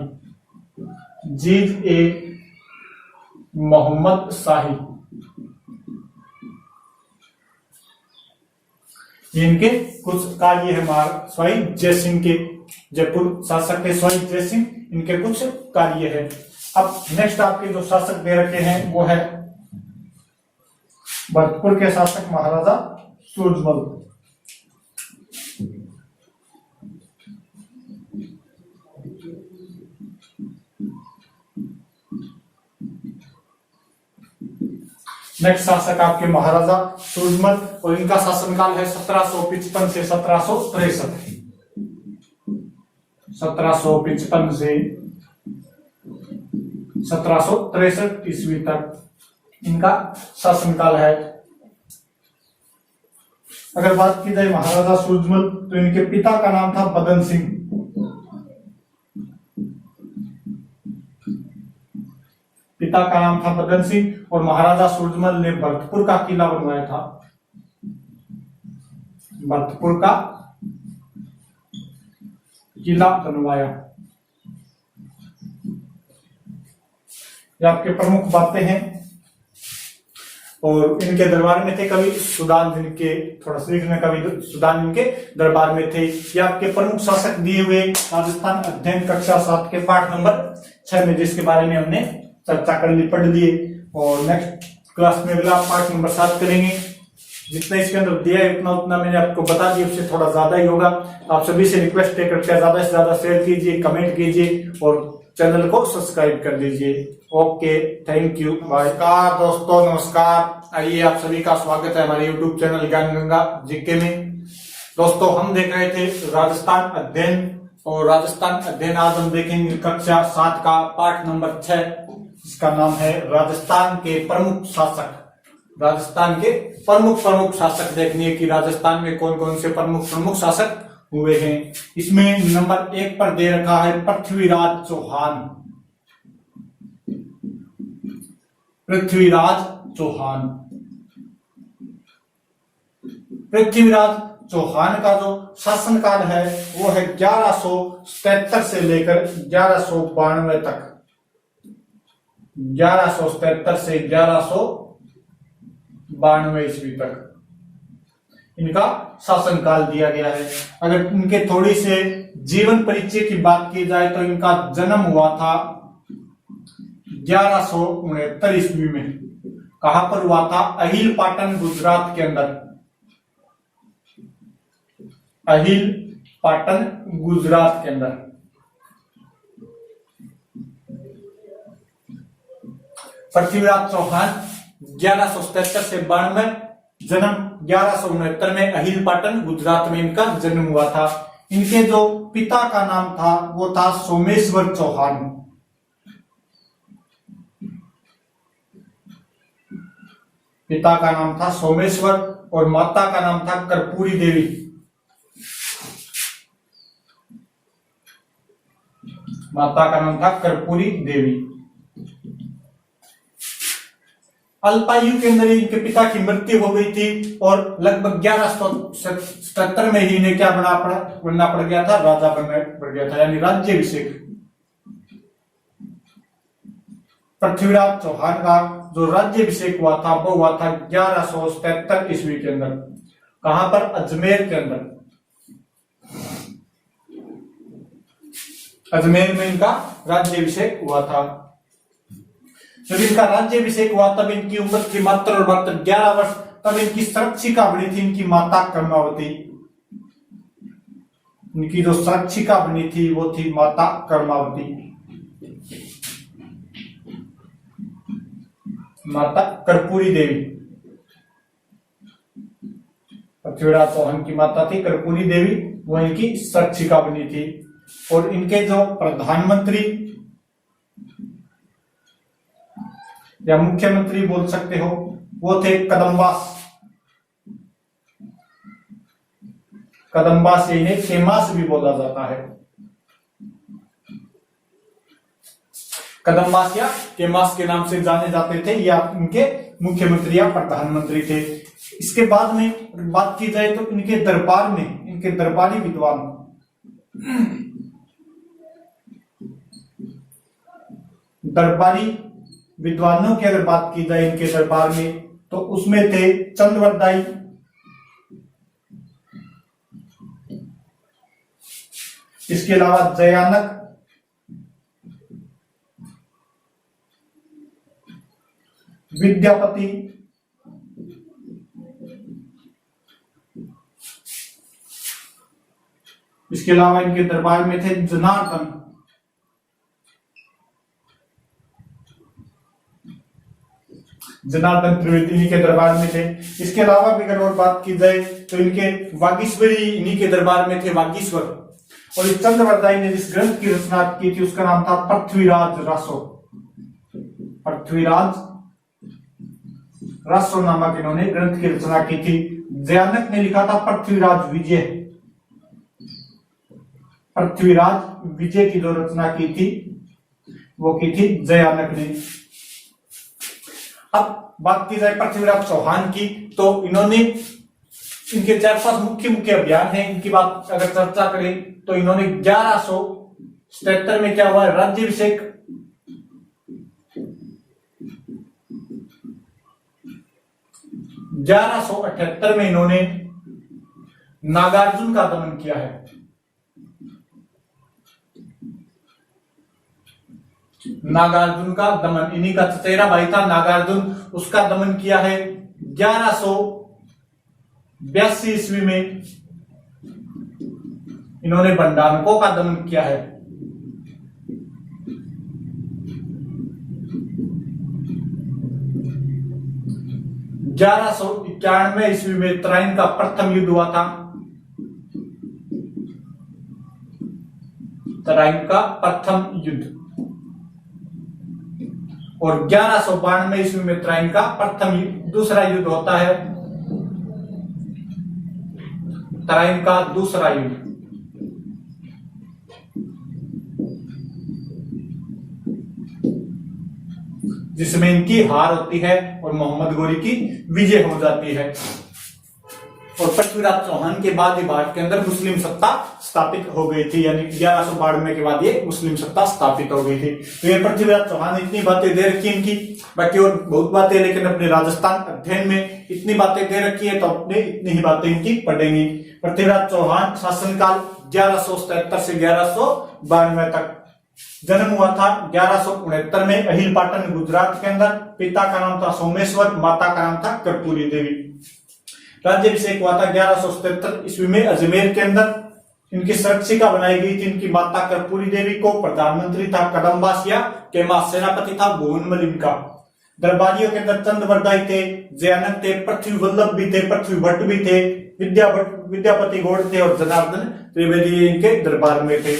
जीज ए मोहम्मद शाही। इनके कुछ कार्य है स्वाई जयसिंह के, जयपुर शासक थे स्वाई जयसिंह, इनके कुछ कार्य है। अब नेक्स्ट आपके जो शासक दे रखे हैं वो है भरतपुर के शासक महाराजा सूरजमल। नेक्स्ट शासक आपके महाराजा सूरजमल और इनका शासनकाल है 1755 से 1763। 1755 से 1763 ईस्वी तक इनका शासनकाल है। अगर बात की जाए महाराजा सूरजमल तो इनके पिता का नाम था बदन सिंह। पिता का नाम था पदन सिंह और महाराजा सूरजमल ने भरतपुर का किला बनवाया था। भरतपुर का किला बनवाया। ये आपके प्रमुख बातें हैं। और इनके दरबार में थे कवि सुदान, जिनके थोड़ा सा लिखने कवि सुदान इनके दरबार में थे। ये आपके प्रमुख शासक दिए हुए राजस्थान अध्ययन कक्षा 7 के पाठ नंबर 6 में, जिसके बारे में हमने चर्चा कर ली, पढ़ लिए। और नेक्स्ट क्लास में अगला पाठ नंबर 7 करेंगे। जितना इसके अंदर दिया है उतना मैंने आपको बता दिया, उससे थोड़ा ज्यादा ही होगा। आप सभी से रिक्वेस्ट है करते हैं ज्यादा से ज्यादा शेयर कीजिए, कमेंट कीजिए और चैनल को सब्सक्राइब कर दीजिए। Okay, thank you, bye. नमस्कार दोस्तों, नमस्कार। आइए आप सभी का स्वागत है हमारे यूट्यूब चैनल ज्ञान गंगा जीके में। दोस्तों हम देख रहे थे राजस्थान अध्ययन, और राजस्थान अध्ययन आज हम देखेंगे कक्षा 7 का पाठ नंबर 6, जिसका नाम है राजस्थान के प्रमुख शासक। राजस्थान के प्रमुख शासक देखने की राजस्थान में कौन कौन से प्रमुख शासक हुए हैं। इसमें नंबर 1 पर दे रखा है पृथ्वीराज चौहान। पृथ्वीराज चौहान। पृथ्वीराज चौहान का जो शासनकाल है वो है 1177 से लेकर 1192 तक। 1177 से 1192 ईस्वी तक इनका शासनकाल दिया गया है। अगर इनके थोड़ी से जीवन परिचय की बात की जाए तो इनका जन्म हुआ था 1169 ईस्वी में। कहां पर हुआ था? अहिल पाटन, गुजरात के अंदर। अहिल पाटन, गुजरात के अंदर। पृथ्वीराज चौहान 1177 से 92, जन्म 1169 में अहिल पाटन, गुजरात में इनका जन्म हुआ था। इनके जो पिता का नाम था वो था सोमेश्वर चौहान। पिता का नाम था सोमेश्वर और माता का नाम था कर्पूरी देवी। माता का नाम था कर्पूरी देवी। अल्पायु के अंदर इनके पिता की मृत्यु हो गई थी और लगभग 1177 में ही इन्हें क्या बनना पड़ गया था? राजा बनना पड़ गया था, यानी राज्याभिषेक। पृथ्वीराज चौहान का जो राज्याभिषेक हुआ था वो हुआ था 1177 ईस्वी के अंदर। कहां पर? अजमेर के अंदर। अजमेर में इनका राज्याभिषेक हुआ था। जब इनका राज्याभिषेक हुआ तब इनकी उम्र थी मात्र और मात्र 11 वर्ष। तब इनकी संरक्षिका बनी थी इनकी माता कर्मावती। इनकी जो संरक्षिका बनी थी वो थी माता कर्मावती, माता कर्पूरी देवी। पृथ्वीराज चौहान की माता थी कर्पूरी देवी, वो इनकी संरक्षिका बनी थी। और इनके जो प्रधानमंत्री या मुख्यमंत्री बोल सकते हो वो थे कदम्बास। कदम्बास, इन्हें केमास भी बोला जाता है। कदम्बास या केमास के नाम से जाने जाते थे। या इनके मुख्यमंत्री या प्रधानमंत्री थे। इसके बाद में बात की जाए तो इनके दरबार में इनके दरबारी विद्वान, दरबारी विद्वानों की अगर बात की जाए इनके दरबार में तो उसमें थे चंद्रवरदाई, इसके अलावा जयानक, विद्यापति, इसके अलावा इनके दरबार में थे जनार्दन, जनार्दन त्रिवेदी इन्हीं के दरबार में थे। इसके अलावा भी अगर और बात की जाए तो इनके वागीश्वरी इन्हीं के दरबार में थे, वागीश्वर। और इस चंद्रवरदाई ने जिस ग्रंथ की रचना की थी उसका नाम था पृथ्वीराज रासो। पृथ्वीराज रासो नामक इन्होंने ग्रंथ की रचना की थी। जयानक ने लिखा था पृथ्वीराज विजय। पृथ्वीराज विजय की जो रचना की थी वो की थी जयानक ने। अब बात की जाए पृथ्वीराज चौहान की, तो इन्होंने इनके 4-5 मुख्य मुख्य अभियान हैं, इनकी बात अगर चर्चा करें तो इन्होंने 1177 में क्या हुआ, राज्याभिषेक, 1178 में इन्होंने नागार्जुन का दमन किया है। नागार्जुन का दमन, इन्हीं का चचेरा भाई था नागार्जुन, उसका दमन किया है। 1182 ईस्वी में इन्होंने बंडानकों का दमन किया है। 1191 ईस्वी में तराइन का प्रथम युद्ध हुआ था। तराइन का प्रथम युद्ध, और 1192 ईस्वी में तराइन का प्रथम दूसरा युद्ध होता है, तराइन का दूसरा युद्ध। जिसमें इनकी हार होती है और मोहम्मद गोरी की विजय हो जाती है। और पृथ्वीराज चौहान के बाद ही भारत के अंदर मुस्लिम सत्ता स्थापित हो गई थी, यानी 1192 के बाद ये मुस्लिम सत्ता स्थापित हो गई थी। तो ये पृथ्वीराज चौहान इतनी बातें दे रखी इनकी, बाकी और बहुत बातें, लेकिन अपने राजस्थान अध्ययन में इतनी बातें दे रखी है तो अपने इतनी ही बातें इनकी पढ़ेंगे। पृथ्वीराज चौहान शासनकाल 1177 से 1192 तक। जन्म हुआ था 1169 में अहिल पाटन गुजरात के अंदर। पिता का नाम था सोमेश्वर, माता का नाम था कर्पूरी देवी। राज्याभिषेक हुआ था 1177 ईस्वी में अजमेर के अंदर। इनकी शिक्षिका बनाई गई थी इनकी माता कर्पूरी देवी को। प्रधानमंत्री था कदम्बासिया, केमा सेनापति था भुवनमल इनका। दरबारियों के अंदर चंद्रवरदाई थे, जयानंद थे, पृथ्वी वल्लभ भी थे, पृथ्वी भट्ट भी थे, विद्यापति गौड़ थे और जनार्दन त्रिवेदी इनके दरबार में थे।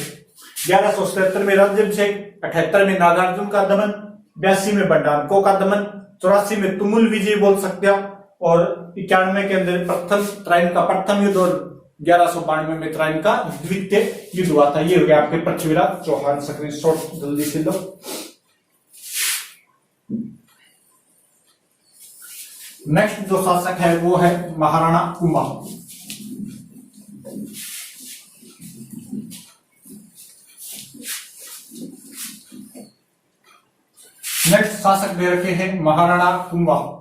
1177 में राज्याभिषेक, 78 में नागार्जुन का दमन, 82 में बंडानकों का दमन, 84 में तुमुल विजय बोल सकते हैं, और 91 के अंदर प्रथम तराइन का प्रथम युद्ध, और 1192 में तराइन का द्वितीय युद्ध हुआ था। ये हो गया आपके पृथ्वीराज चौहान। स्क्रीनशॉट जल्दी से लो। नेक्स्ट जो शासक है वो है महाराणा कुंभा। नेक्स्ट शासक दे रखे हैं महाराणा कुंभा।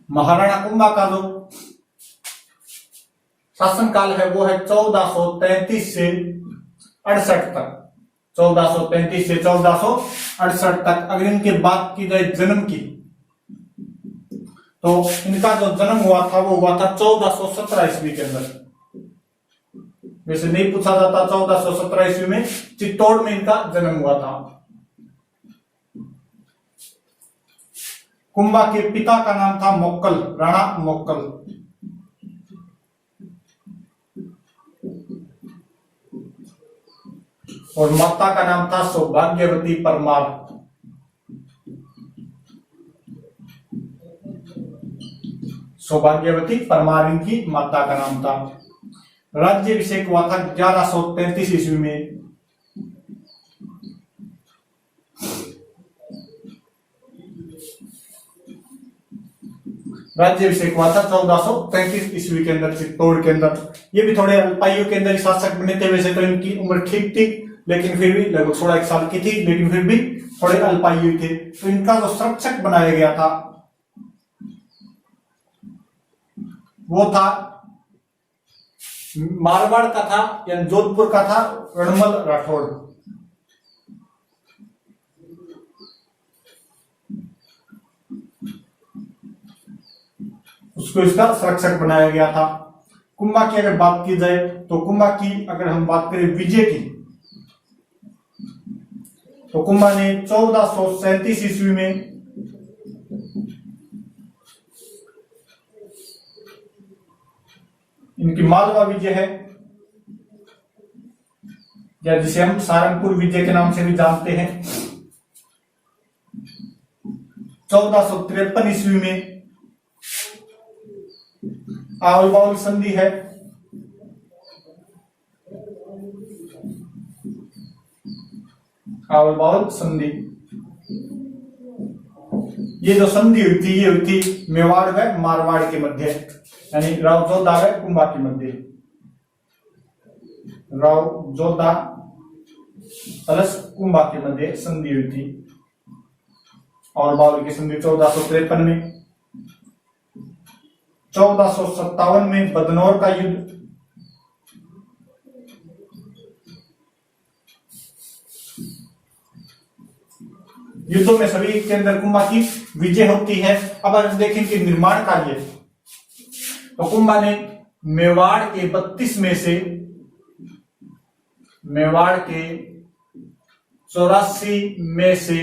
महाराणा कुंभा का जो शासनकाल है वो है 1433 से 68 तक। 1433 से 1468 तक। अगर इनके बात की जाए जन्म की, तो इनका जो जन्म हुआ था वो हुआ था 1417 ईस्वी के अंदर। वैसे नहीं पूछा जाता, 1417 ईस्वी में चित्तौड़ में इनका जन्म हुआ था। कुंभा के पिता का नाम था मोक्कल, राणा मोक्कल। और माता का नाम था सौभाग्यवती परमार। सौभाग्यवती परमार इनकी माता का नाम था। राज्याभिषेक हुआ था 1133 ईस्वी में। राज्याभिषेक हुआ था 1433 ईस्वी के अंदर चित्तौड़ के अंदर। ये भी थोड़े अल्पायु के अंदर शासक बने थे। वैसे तो इनकी उम्र ठीक थी, लेकिन फिर भी लगभग 16 साल की थी, लेकिन फिर भी थोड़े अल्पायु थे। तो इनका जो संरक्षक बनाया गया था वो था मारवाड़ का था या जोधपुर का था रणमल राठौड़। उसको इसका संरक्षक बनाया गया था। कुंभा की अगर बात की जाए तो कुंभा की अगर हम बात करें विजय की, तो कुंभा ने 1437 ईस्वी में इनकी मालवा विजय है, या जिसे हम सारंगपुर विजय के नाम से भी जानते हैं। 1453 ईस्वी में आवल बाउल संधि है। आवल बावल संधि। ये जो संधि हुई थी, ये हुई थी मेवाड़ व मारवाड़ के मध्य, यानी राव जोधा व कुंभा के मध्य। राव जोधा प्लस कुंभा के मध्य संधि हुई थी। और बावल की संधि 1453 में। 1457 में बदनौर का युद्ध। युद्धों में सभी के अंदर कुंभा की विजय होती है। अब अगर देखें कि निर्माण कार्य, तो कुंभा ने मेवाड़ के 32 में से, मेवाड़ के 84 में से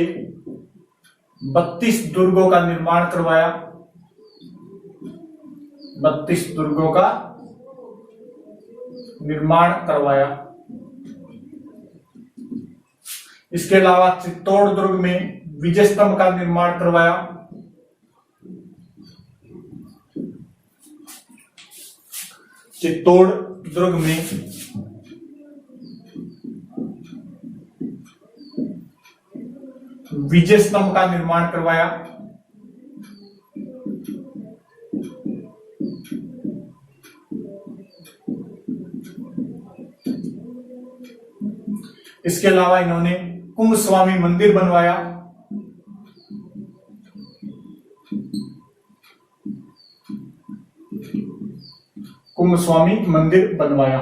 32 दुर्गों का निर्माण करवाया। 32 दुर्गों का निर्माण करवाया। इसके अलावा चित्तौड़ दुर्ग में विजय स्तंभ का निर्माण करवाया। चित्तौड़ दुर्ग में विजय स्तंभ का निर्माण करवाया। इसके अलावा इन्होंने कुंभ स्वामी मंदिर बनवाया। कुंभ स्वामी मंदिर बनवाया।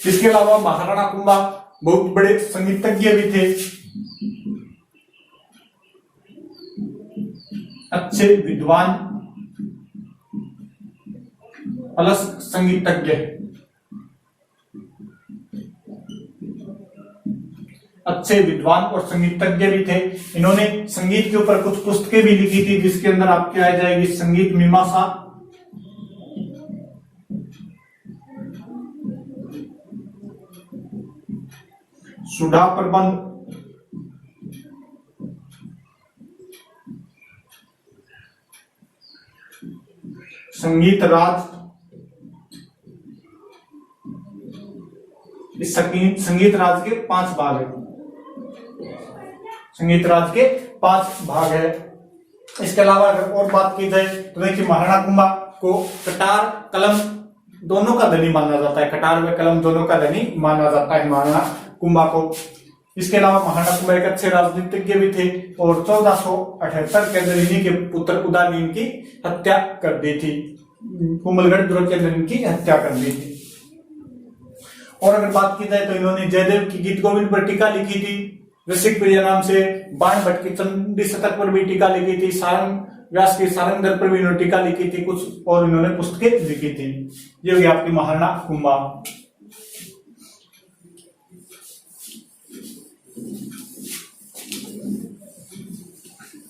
इसके अलावा महाराणा कुंभा बहुत बड़े संगीतज्ञ भी थे, अच्छे विद्वान प्लस संगीतज्ञ। अच्छे विद्वान और संगीतज्ञ भी थे। इन्होंने संगीत के ऊपर कुछ पुस्तकें भी लिखी थी, जिसके अंदर आपके आ जाएगी संगीत मीमांसा, सुधा प्रबंध, संगीत राज। इस संगीत राज के 5 भाग है। संगीत राज के 5 भाग है। इसके अलावा अगर और बात की जाए तो देखिए महाराणा कुंभा को कटार कलम दोनों का धनी माना जाता है। कटार व कलम दोनों का धनी माना जाता है महाराणा कुंभा को। इसके अलावा महाराणा कुंभा एक अच्छे राजनीतिज्ञ भी थे और 1478 के अंदर इन्हीं के पुत्र उदय ने इनकी हत्या कर दी थी। कुंभलगढ़ दुर्ग के अंदर इनकी हत्या कर दी थी। और अगर बात की जाए तो इन्होंने जयदेव की गीत गोविंद पर टीका लिखी थी। ऋषिक प्रिय नाम से बाण भट्ट की चंडी शतक पर भी टीका लिखी थी। सारंग व्यास की सारंगधर पर भी इन्होंने टीका लिखी थी कुछ, और इन्होंने पुस्तकें लिखी थी। ये हुई आपकी महाराणा कुंभा।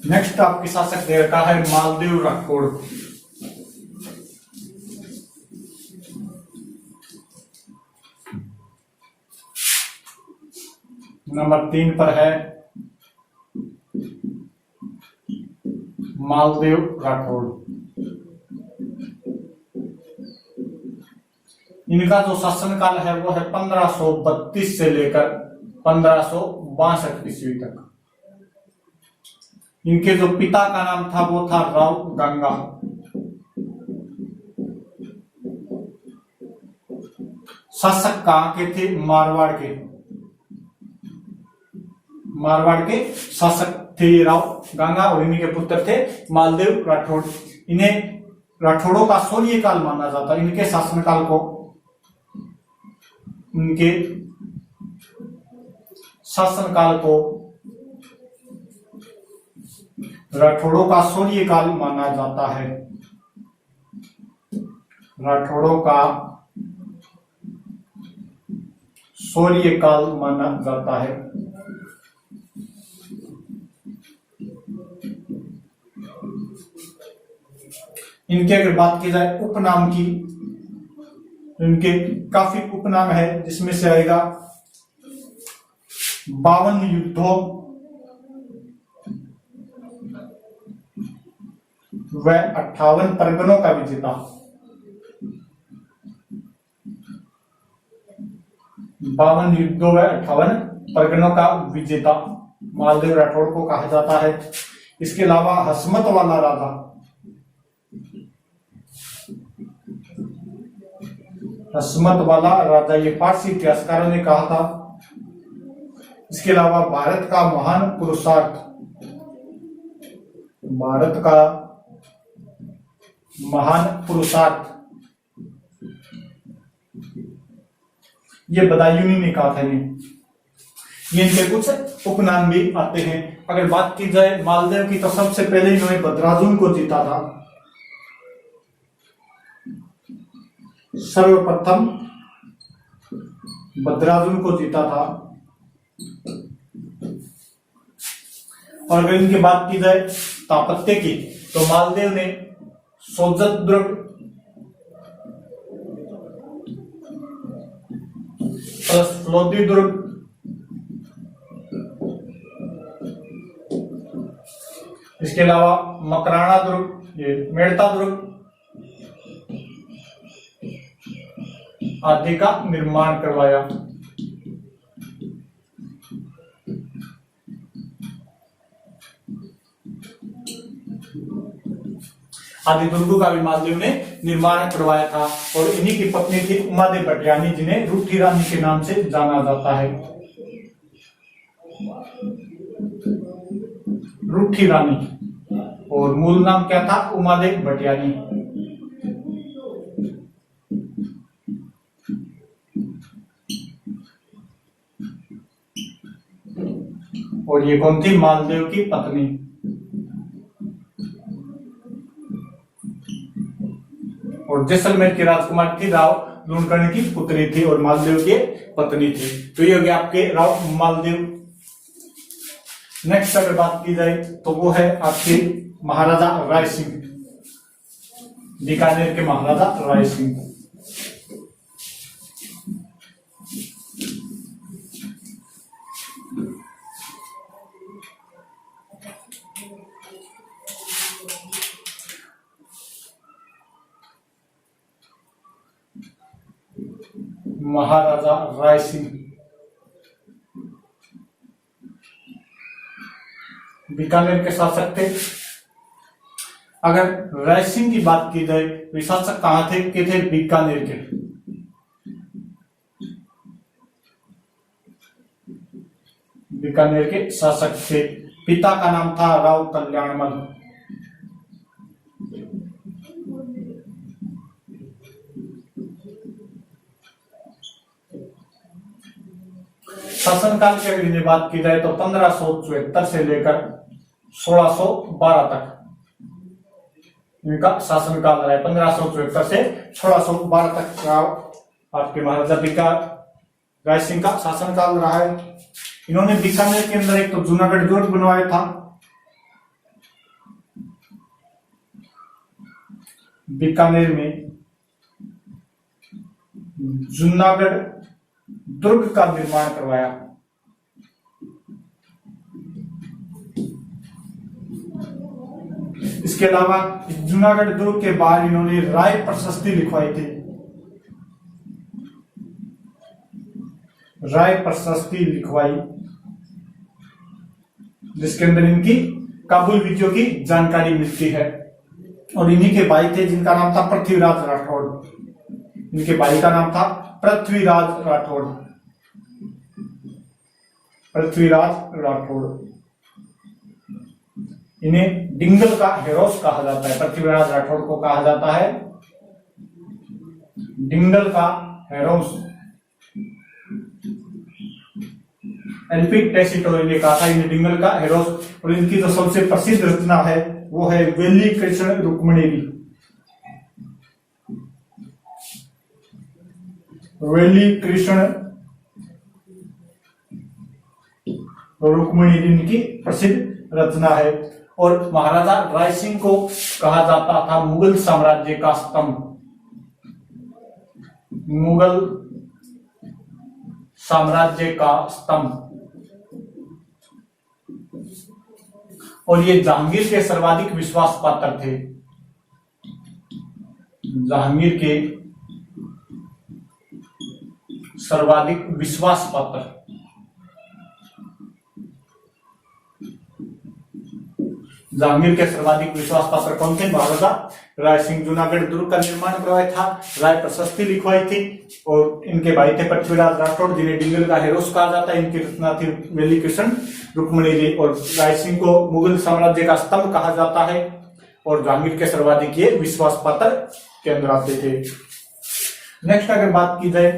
नेक्स्ट आपके शासक दे रखा है मालदेव राठौड़। नंबर 3 पर है मालदेव राठौड़। इनका जो शासनकाल है वो है 1532 से लेकर 1562 ईस्वी तक। इनके जो पिता का नाम था वो था राव गंगा। शासक कहां के थे? मारवाड़ के। मारवाड़ के शासक थे राव गंगा और इन्हीं के पुत्र थे मालदेव राठौड़। इन्हें राठौड़ों का 16 काल माना जाता है। इनके शासनकाल को, इनके शासनकाल को राठौड़ों का 16 काल माना जाता है। राठौड़ों का 16 काल माना जाता है। इनके अगर बात की जाए उपनाम की, इनके काफी उपनाम है, जिसमें से आएगा 52 युद्धों व 58 परगनों का विजेता। 52 युद्धों व 58 परगनों का विजेता मालदेव राठौड़ को कहा जाता है। इसके अलावा हसमत वाला राजा, हसमत वाला राजा ये पारसी इतिहासकारों ने कहा था। इसके अलावा भारत का महान पुरुषार्थ, भारत का महान पुरुषार्थ ये बदायूनी ने कहा था। ये इनके कुछ उपनाम भी आते हैं। अगर बात की जाए मालदेव की तो सबसे पहले इन्होंने बदराजुन को जीता था। सर्वप्रथम बदराजुन को जीता था। और अगर इनकी बात की जाए स्थापत्य की तो मालदेव ने सोजत दुर्ग लोधी दुर्ग, इसके अलावा मकराना दुर्ग, ये मेड़ता दुर्ग आदि का निर्माण करवाया। आदि दुर्गों का भी मालदेव ने निर्माण करवाया था। और इन्हीं की पत्नी थी उमादेव भटियानी, जिन्हें रूठी रानी के नाम से जाना जाता है। रूठी रानी और मूल नाम क्या था? उमादेव भटियानी। और ये कौन थी? मालदेव की पत्नी। और जैसलमेर की राजकुमार थी राव लूणकर्ण की पुत्री थी और मालदेव की पत्नी थी। तो ये हो गया आपके राव मालदेव। नेक्स्ट अगर बात की जाए तो वो है आपके महाराजा राय सिंह, बीकानेर के महाराजा राय सिंह। महाराजा राय सिंह बीकानेर के शासक थे। अगर राय सिंह की बात की जाए तो शासक कहां थे? के थे बीकानेर के। बीकानेर के शासक थे। पिता का नाम था राव कल्याणमल। शासनकाल की अगर बात की जाए तो 1574 से लेकर 1612 तक इनका शासनकाल रहा है। 1574 से 1612 तक आपके महाराजा बीकानेर राय सिंह का शासनकाल रहा है। इन्होंने बीकानेर के अंदर एक तो जूनागढ़ दुर्ग बनवाया था। बीकानेर में जूनागढ़ दुर्ग का निर्माण करवाया। इसके अलावा जूनागढ़ दुर्ग के बाहर इन्होंने राय प्रशस्ति लिखवाई थी। राय प्रशस्ति लिखवाई जिसके अंदर इनकी काबुल विजयों की जानकारी मिलती है। और इन्हीं के भाई थे जिनका नाम था पृथ्वीराज राठौड़। इनके भाई का नाम था पृथ्वीराज राठौड़। पृथ्वीराज राठौड़, इन्हें डिंगल का हेरोस कहा जाता है। पृथ्वीराज राठौड़ को कहा जाता है डिंगल का हेरोस। एलपी टेसिटो ने कहा था इन्हें डिंगल का हेरोस। और इनकी जो सबसे प्रसिद्ध रचना है वो है वेली कृष्ण रुक्मिणी। वेली कृष्ण रुक्मिणी इनकी प्रसिद्ध रचना है। और महाराजा राय सिंह को कहा जाता था मुगल साम्राज्य का स्तंभ। मुगल साम्राज्य का स्तंभ। और ये जहांगीर के सर्वाधिक विश्वास पात्र थे। जहांगीर के सर्वाधिक विश्वास पात्र। जहांगीर के सर्वाधिक विश्वास पात्र कौन थे? महाराजा राय सिंह। जूनागढ़ दुर्ग का निर्माण करवाया था, राय प्रशस्ति लिखवाई थी, और इनके भाई थे पृथ्वीराज राठौड़ जिन्हें डिंगल का हेरोस कहा जाता है। इनकी रचना थी वेली कृष्ण रुक्मणी जी। और राय सिंह को मुगल साम्राज्य का स्तंभ कहा जाता है, और जहांगीर के सर्वाधिक ये विश्वास पात्र के अंदर आते थे। नेक्स्ट अगर बात की जाए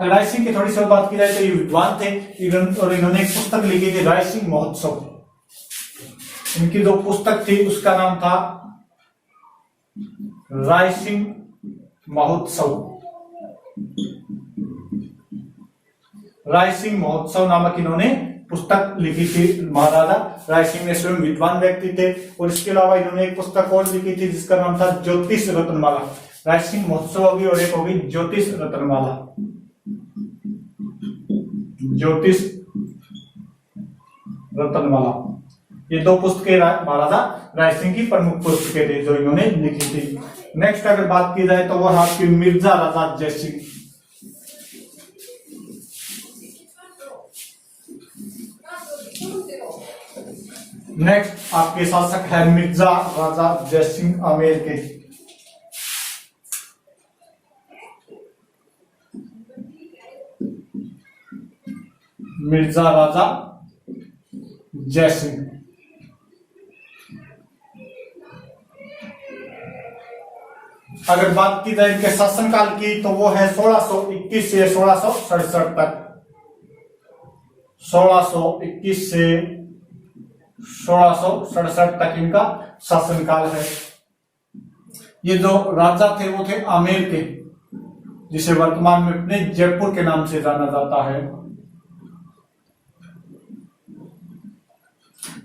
राय सिंह की, थोड़ी सी बात की जाए तो ये विद्वान थे और इन्होंने एक पुस्तक लिखी थी राय सिंह महोत्सव। इनकी जो पुस्तक थी उसका नाम था राय सिंह महोत्सव। राय सिंह महोत्सव नामक इन्होंने पुस्तक लिखी थी। महाराजा राय सिंह ने स्वयं विद्वान व्यक्ति थे, और इसके अलावा इन्होंने एक पुस्तक और लिखी थी जिसका नाम था ज्योतिष रत्नमाला। राय सिंह महोत्सव होगी और एक होगी ज्योतिष रत्नमाला। ज्योतिष रत्नमाला, ये दो पुस्तकें महाराजा राय सिंह की प्रमुख पुस्तकें थी जो इन्होंने लिखी थी। नेक्स्ट अगर बात की जाए तो वह आपकी मिर्जा राजा जयसिंह। नेक्स्ट आपके शासक है मिर्जा राजा जयसिंह आमेर के। मिर्जा राजा जयसिंह। अगर बात की जाए इनके शासनकाल की तो वो है 1621 से 1667 तक। 1621 से 1667 तक इनका शासनकाल है। ये जो राजा थे वो थे आमेर के, जिसे वर्तमान में अपने जयपुर के नाम से जाना जाता है।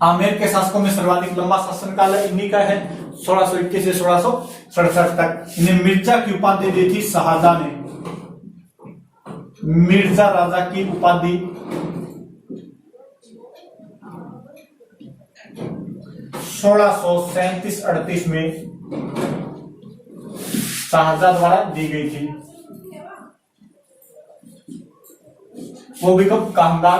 आमेर के शासकों में सर्वाधिक लंबा शासनकाल है इन्हीं का है, 1621 से 1667 तक। इन्हें मिर्जा की उपाधि दी थी शाहजहां ने। मिर्जा राजा की उपाधि 1637-38 में शाहजहां द्वारा दी गई थी। वो भी कब कांधार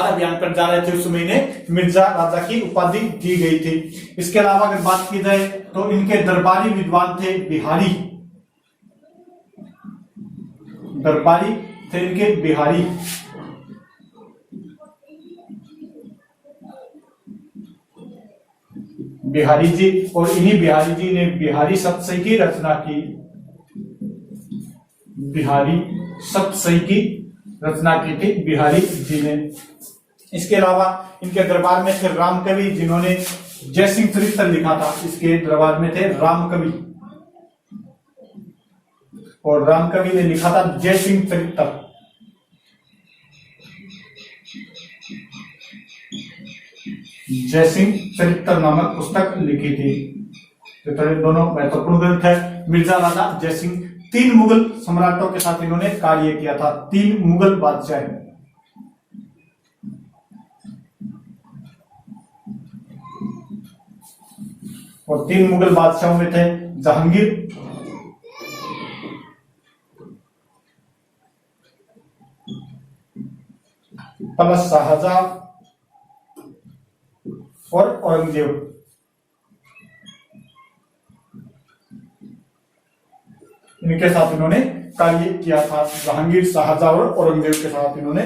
अभियान पर जा रहे थे उस महीने मिर्जा राजा की उपाधि दी गई थी। इसके अलावा अगर बात की जाए तो इनके दरबारी विद्वान थे बिहारी। दरबारी थे इनके बिहारी। बिहारी जी, और इन्हीं बिहारी जी ने बिहारी सप्तशती की रचना की। बिहारी सप्तशती की रचना की थी बिहारी जी ने। इसके अलावा इनके दरबार में थे राम कवि जिन्होंने जयसिंह चरित्र लिखा था। इसके दरबार में थे राम कवि, और राम कवि ने लिखा था जयसिंह चरित्र। जयसिंह चरित्र नामक पुस्तक लिखी थी। तो दोनों महत्वपूर्ण ग्रंथ है। मिर्जा राजा जयसिंह 3 मुगल सम्राटों के साथ इन्होंने कार्य किया था। 3 मुगल बादशाह, और 3 मुगल बादशाहों में थे जहांगीर, प्लस शाहजहां और औरंगजेब। इनके साथ इन्होंने कार्य किया था। जहांगीर, शाहजहां और औरंगजेब के साथ इन्होंने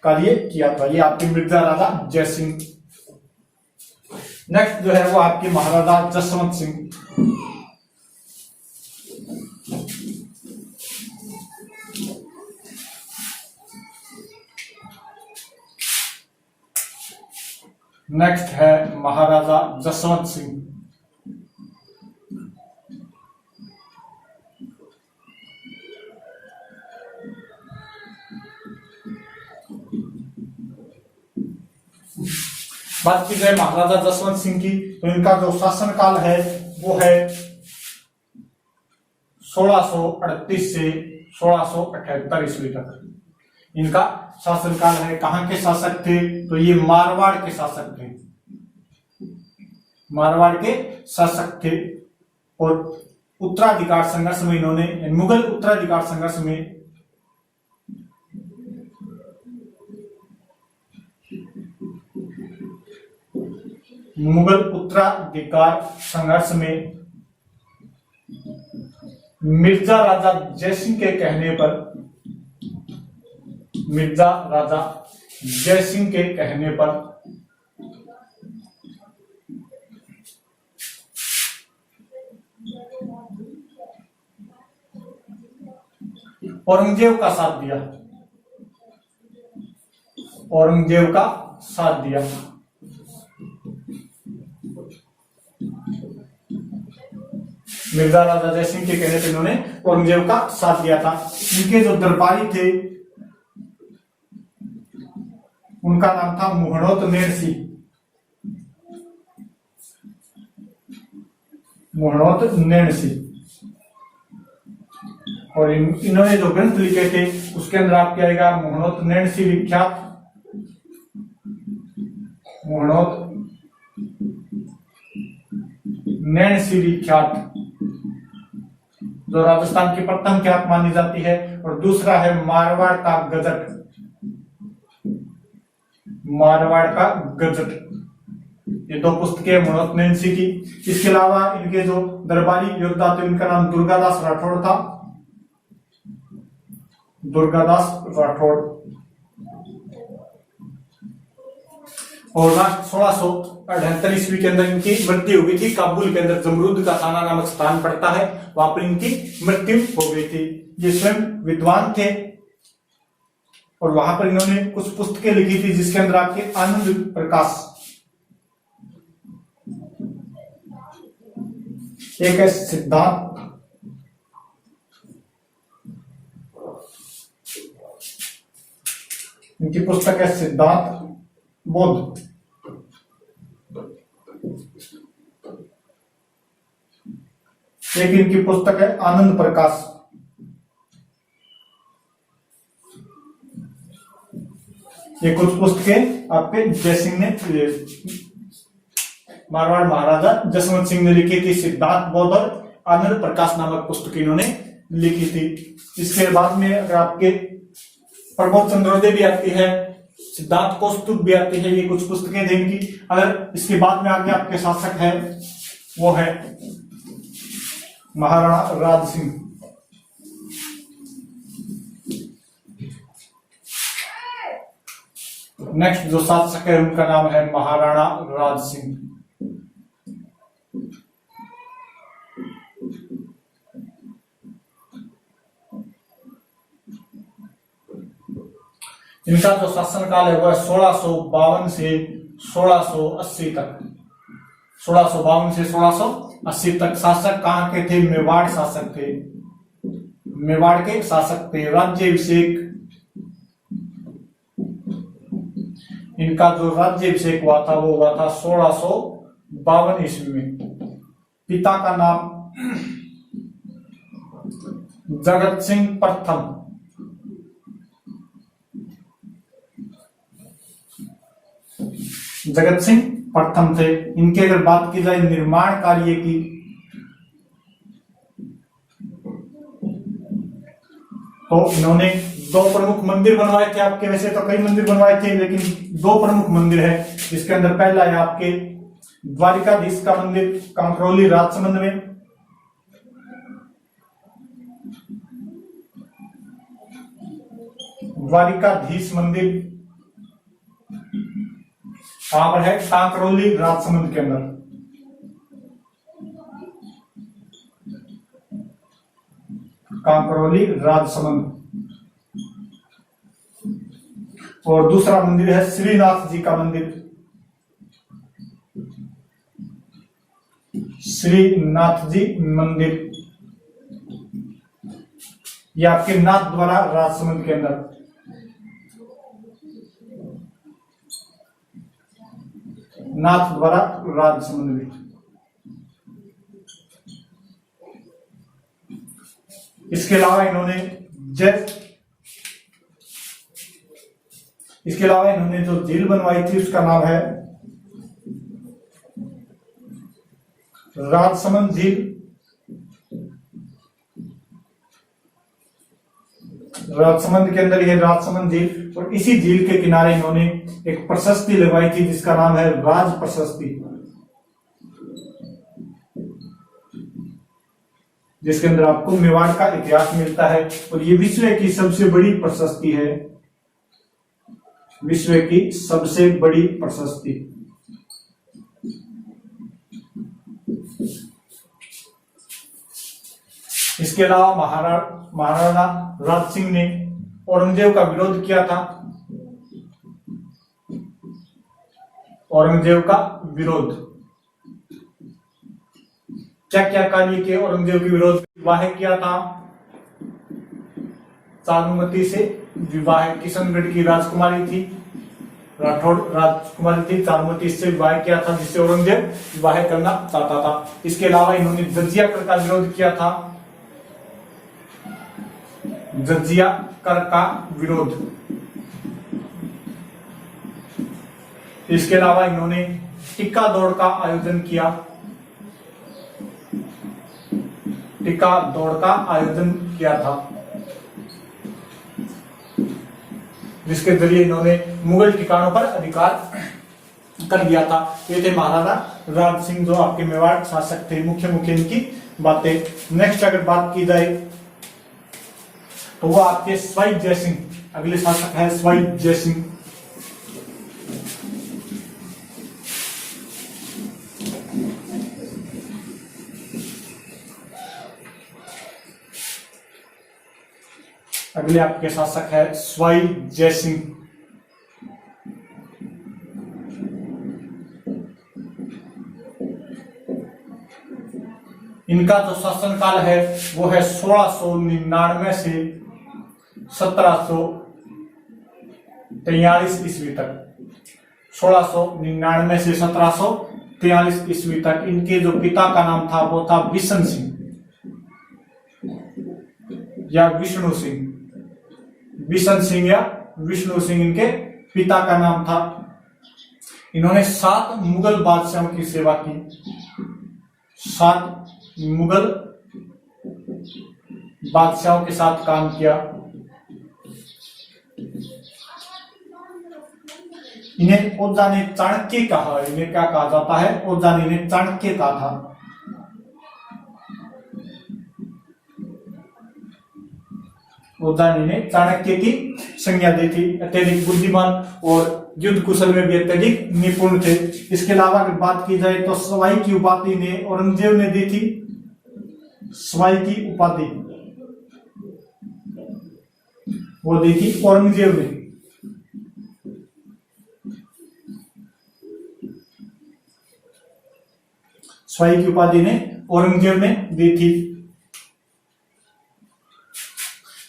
कार्य किया था। ये आपके मिर्जा राजा जयसिंह। नेक्स्ट जो है वो आपके महाराजा जसवंत सिंह। नेक्स्ट है महाराजा जसवंत सिंह। बात की जाए महाराजा जसवंत सिंह की तो इनका जो शासनकाल है वो है 1638 से 1678 ईस्वी तक इनका शासनकाल है। कहां के शासक थे? तो ये मारवाड़ के शासक थे। मारवाड़ के शासक थे, और उत्तराधिकार संघर्ष में इन्होंने, मुगल उत्तराधिकार संघर्ष में मुगल उत्तराधिकार संघर्ष में मिर्जा राजा जयसिंह के कहने पर, मिर्जा राजा जयसिंह के कहने पर औरंगजेब का साथ दिया, औरंगजेब का साथ दिया। मिर्जा राजा जयसिंह के कहने से इन्होंने औरंगजेब का साथ दिया था। इनके जो दरबारी थे उनका नाम था मुहणोत नेणसी, मुहणोत नेणसी। और इन्होंने जो ग्रंथ लिखे थे उसके अंदर आपके आएगा मुहणोत नेणसी विख्यात, मुहणोत नेणसी विख्यात, जो राजस्थान की प्रथम ख्यात मानी जाती है। और दूसरा है मारवाड़ का गजट, मारवाड़ का गजट। ये दो पुस्तकें मुहणोत नेणसी की। इसके अलावा इनके जो दरबारी योद्धा थे उनका नाम दुर्गादास राठौड़ था, दुर्गादास राठौड़। और 1678 ईस्वी के अंदर इनकी मृत्यु हुई थी। काबुल के अंदर जमरूद का खाना नामक स्थान पड़ता है, वहां पर इनकी मृत्यु हो गई थी। ये स्वयं विद्वान थे और वहां पर इन्होंने कुछ पुस्तकें लिखी थी जिसके अंदर आपके आनंद प्रकाश, एक है सिद्धांत, इनकी पुस्तक है सिद्धांत बोध। एक इनकी पुस्तक है आनंद प्रकाश। ये कुछ पुस्तकें आपके जयसिंह ने, मारवाड़ महाराजा जसवंत सिंह ने लिखी थी। सिद्धांत बोध और आनंद प्रकाश नामक पुस्तक इन्होंने लिखी थी। इसके बाद में अगर आपके प्रबोध चंद्रोदय भी आती है, सिद्धांत कौस्तुभ भी आती है, ये कुछ पुस्तकें थे इनकी। अगर इसके बाद में आगे आपके शासक है वो है महाराणा राज सिंह। नेक्स्ट जो शासक है उनका नाम है महाराणा राज सिंह। इनका जो शासनकाल है वह 1652 से 1680 तक, 1652 से 1680 तक। शासक कहां के थे? मेवाड़ शासक थे, मेवाड़ के शासक थे। राज्याभिषेक, इनका जो राज्याभिषेक हुआ था वो हुआ था 1652 ईस्वी में। पिता का नाम जगत सिंह प्रथम, जगत सिंह प्रथम थे। इनके अगर बात की जाए निर्माण कार्य की, तो इन्होंने दो प्रमुख मंदिर बनवाए थे। आपके वैसे तो कई मंदिर बनवाए थे लेकिन दो प्रमुख मंदिर है जिसके अंदर पहला है आपके द्वारिकाधीश का मंदिर कांकरोली राजसमंद में, द्वारिकाधीश मंदिर कहां पर है? कांकरोली राजसमंद के अंदर। कांकरोली राजसमंद। और दूसरा मंदिर है श्रीनाथ जी का मंदिर, श्रीनाथ जी मंदिर। ये आपके नाथ द्वारा राजसमंद के अंदर। नाथ द्वारा राजसमंद में। इसके अलावा इन्होंने जो झील बनवाई थी उसका नाम है राजसमंद झील। राजसमंद के अंदर ये राजसमंद झील, और इसी झील के किनारे इन्होंने एक प्रशस्ति लगवाई थी जिसका नाम है राज प्रशस्ति। जिसके अंदर आपको मेवाड़ का इतिहास मिलता है। और ये विश्व की सबसे बड़ी प्रशस्ति है, विश्व की सबसे बड़ी प्रशस्ति। इसके अलावा महाराणा राज सिंह ने औरंगजेब का विरोध किया था। औरंगजेब का विरोध, क्या क्या कार्य किए औरंगजेब के विरोध? विवाह किया था चारुमती से, विवाह किशनगढ़ की राजकुमारी थी, राठौड़ राजकुमारी थी, चारुमती से विवाह किया था, जिससे औरंगजेब विवाह करना चाहता था। इसके अलावा इन्होंने जजिया कर का विरोध किया था, जजिया कर का विरोध। इसके अलावा इन्होंने टिक्का दौड़ का आयोजन किया, टिक्का दौड़ का आयोजन किया था, जिसके जरिए इन्होंने मुगल ठिकानों पर अधिकार कर लिया था। ये थे महाराणा राज सिंह, जो आपके मेवाड़ शासक थे। मुख्य मुख्य इनकी बातें। नेक्स्ट अगर बात की जाए तो वो आपके स्वाई जय सिंह, अगले शासक है स्वाई जय सिंह। अगले आपके शासक है स्वाई जय सिंह। इनका जो शासनकाल है वो है 1699 से 1743 ईस्वी तक। 1699 से 1743 ईस्वी तक। इनके जो पिता का नाम था वो था बिशन सिंह या विष्णु सिंह। बिशन सिंह या विष्णु सिंह इनके पिता का नाम था। इन्होंने 7 मुगल बादशाहों की सेवा की, 7 मुगल बादशाहों के साथ काम किया। इन्हें ओझा ने चाणक्य कहा। इन्हें क्या कहा जाता है? ओझा ने इन्हें चाणक्य कहा था। ओझा ने चाणक्य की संज्ञा दी थी। अत्यधिक बुद्धिमान और युद्ध कुशल में भी अत्यधिक निपुण थे। इसके अलावा अगर बात की जाए तो सवाई की उपाधि ने औरंगजेब ने दी थी। सवाई की उपाधि वो दी थी औरंगजेब ने। सवाई की उपाधि ने औरंगजेब ने दी थी।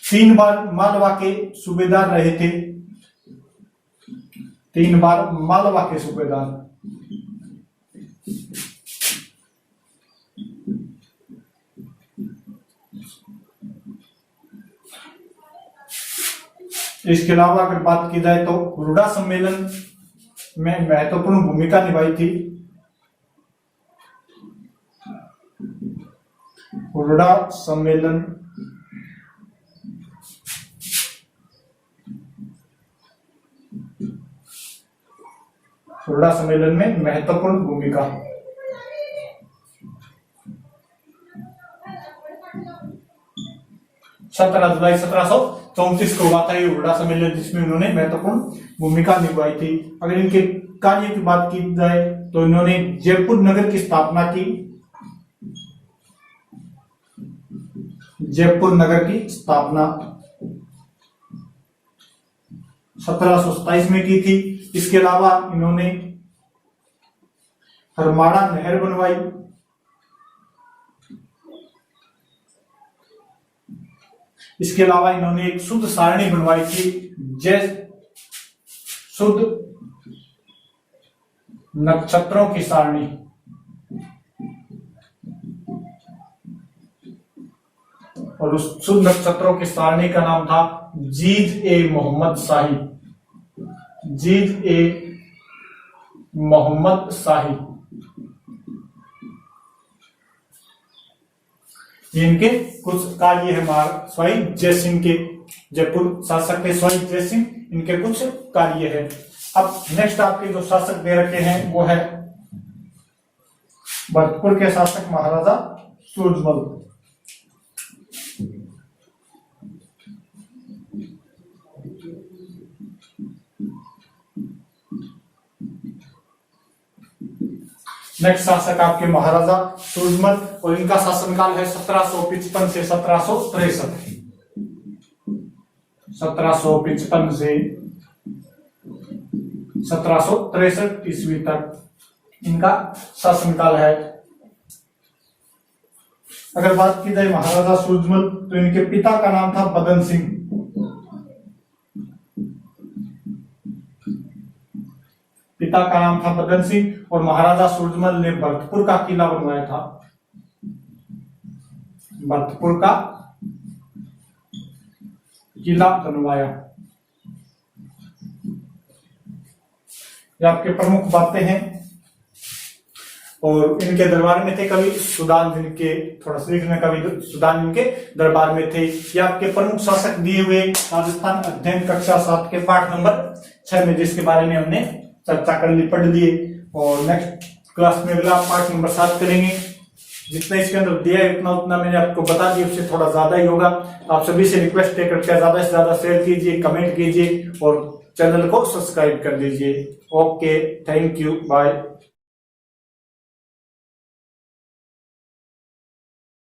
3 बार मालवा के सूबेदार रहे थे। 3 बार मालवा के सूबेदार। इसके अलावा अगर बात की जाए तो हुरडा सम्मेलन में महत्वपूर्ण भूमिका निभाई थी। हुरडा सम्मेलन हुरडा सम्मेलन में महत्वपूर्ण भूमिका। जुलाई 1734 को हुआ था ये हुरडा सम्मेलन, जिसमें उन्होंने महत्वपूर्ण भूमिका निभाई थी। अगर इनके कार्य की बात की जाए तो इन्होंने जयपुर नगर की स्थापना की। जयपुर नगर की स्थापना 1727 में की थी। इसके अलावा इन्होंने हरमाड़ा नहर बनवाई। इसके अलावा इन्होंने एक शुद्ध सारणी बनवाई थी, शुद्ध नक्षत्रों की सारणी। और उस शुद्ध नक्षत्रों की सारणी का नाम था जीज ए मोहम्मद शाही। जीज ए मोहम्मद शाही। इनके कुछ कार्य है स्वाई जय सिंह के, जयपुर शासक थे स्वाई जय सिंह। इनके कुछ कार्य है। अब नेक्स्ट आपके जो शासक दे रखे हैं वो है भरतपुर के शासक महाराजा सूरजमल। नेक्स्ट शासक आपके महाराजा सूरजमल और इनका शासनकाल है 1755 से 1763। 1755 से 1763 ईस्वी तक इनका शासनकाल है। अगर बात की जाए महाराजा सूरजमल तो इनके पिता का नाम था बदन सिंह। पिता का नाम था बदन सिंह और महाराजा सूरजमल ने भरतपुर का किला बनवाया था। भरतपुर का किला बनवाया। ये आपके प्रमुख बातें हैं। और इनके दरबार में थे कवि सुदान, जिनके थोड़ा सा लिखने कवि सुदान इनके दरबार में थे। ये आपके प्रमुख शासक दिए हुए राजस्थान अध्ययन कक्षा 7 के पाठ नंबर 6 में, जिसके बारे में हमने चर्चा कर ली, पढ़ लिए। और नेक्स्ट क्लास में अगला पाठ नंबर 7 करेंगे। जितना इसके अंदर दिया है उतना मैंने आपको बता दिया, उससे थोड़ा ज्यादा ही होगा। आप सभी से रिक्वेस्ट है करके ज्यादा से ज्यादा शेयर कीजिए, कमेंट कीजिए और चैनल को सब्सक्राइब कर दीजिए। Okay, thank you, bye.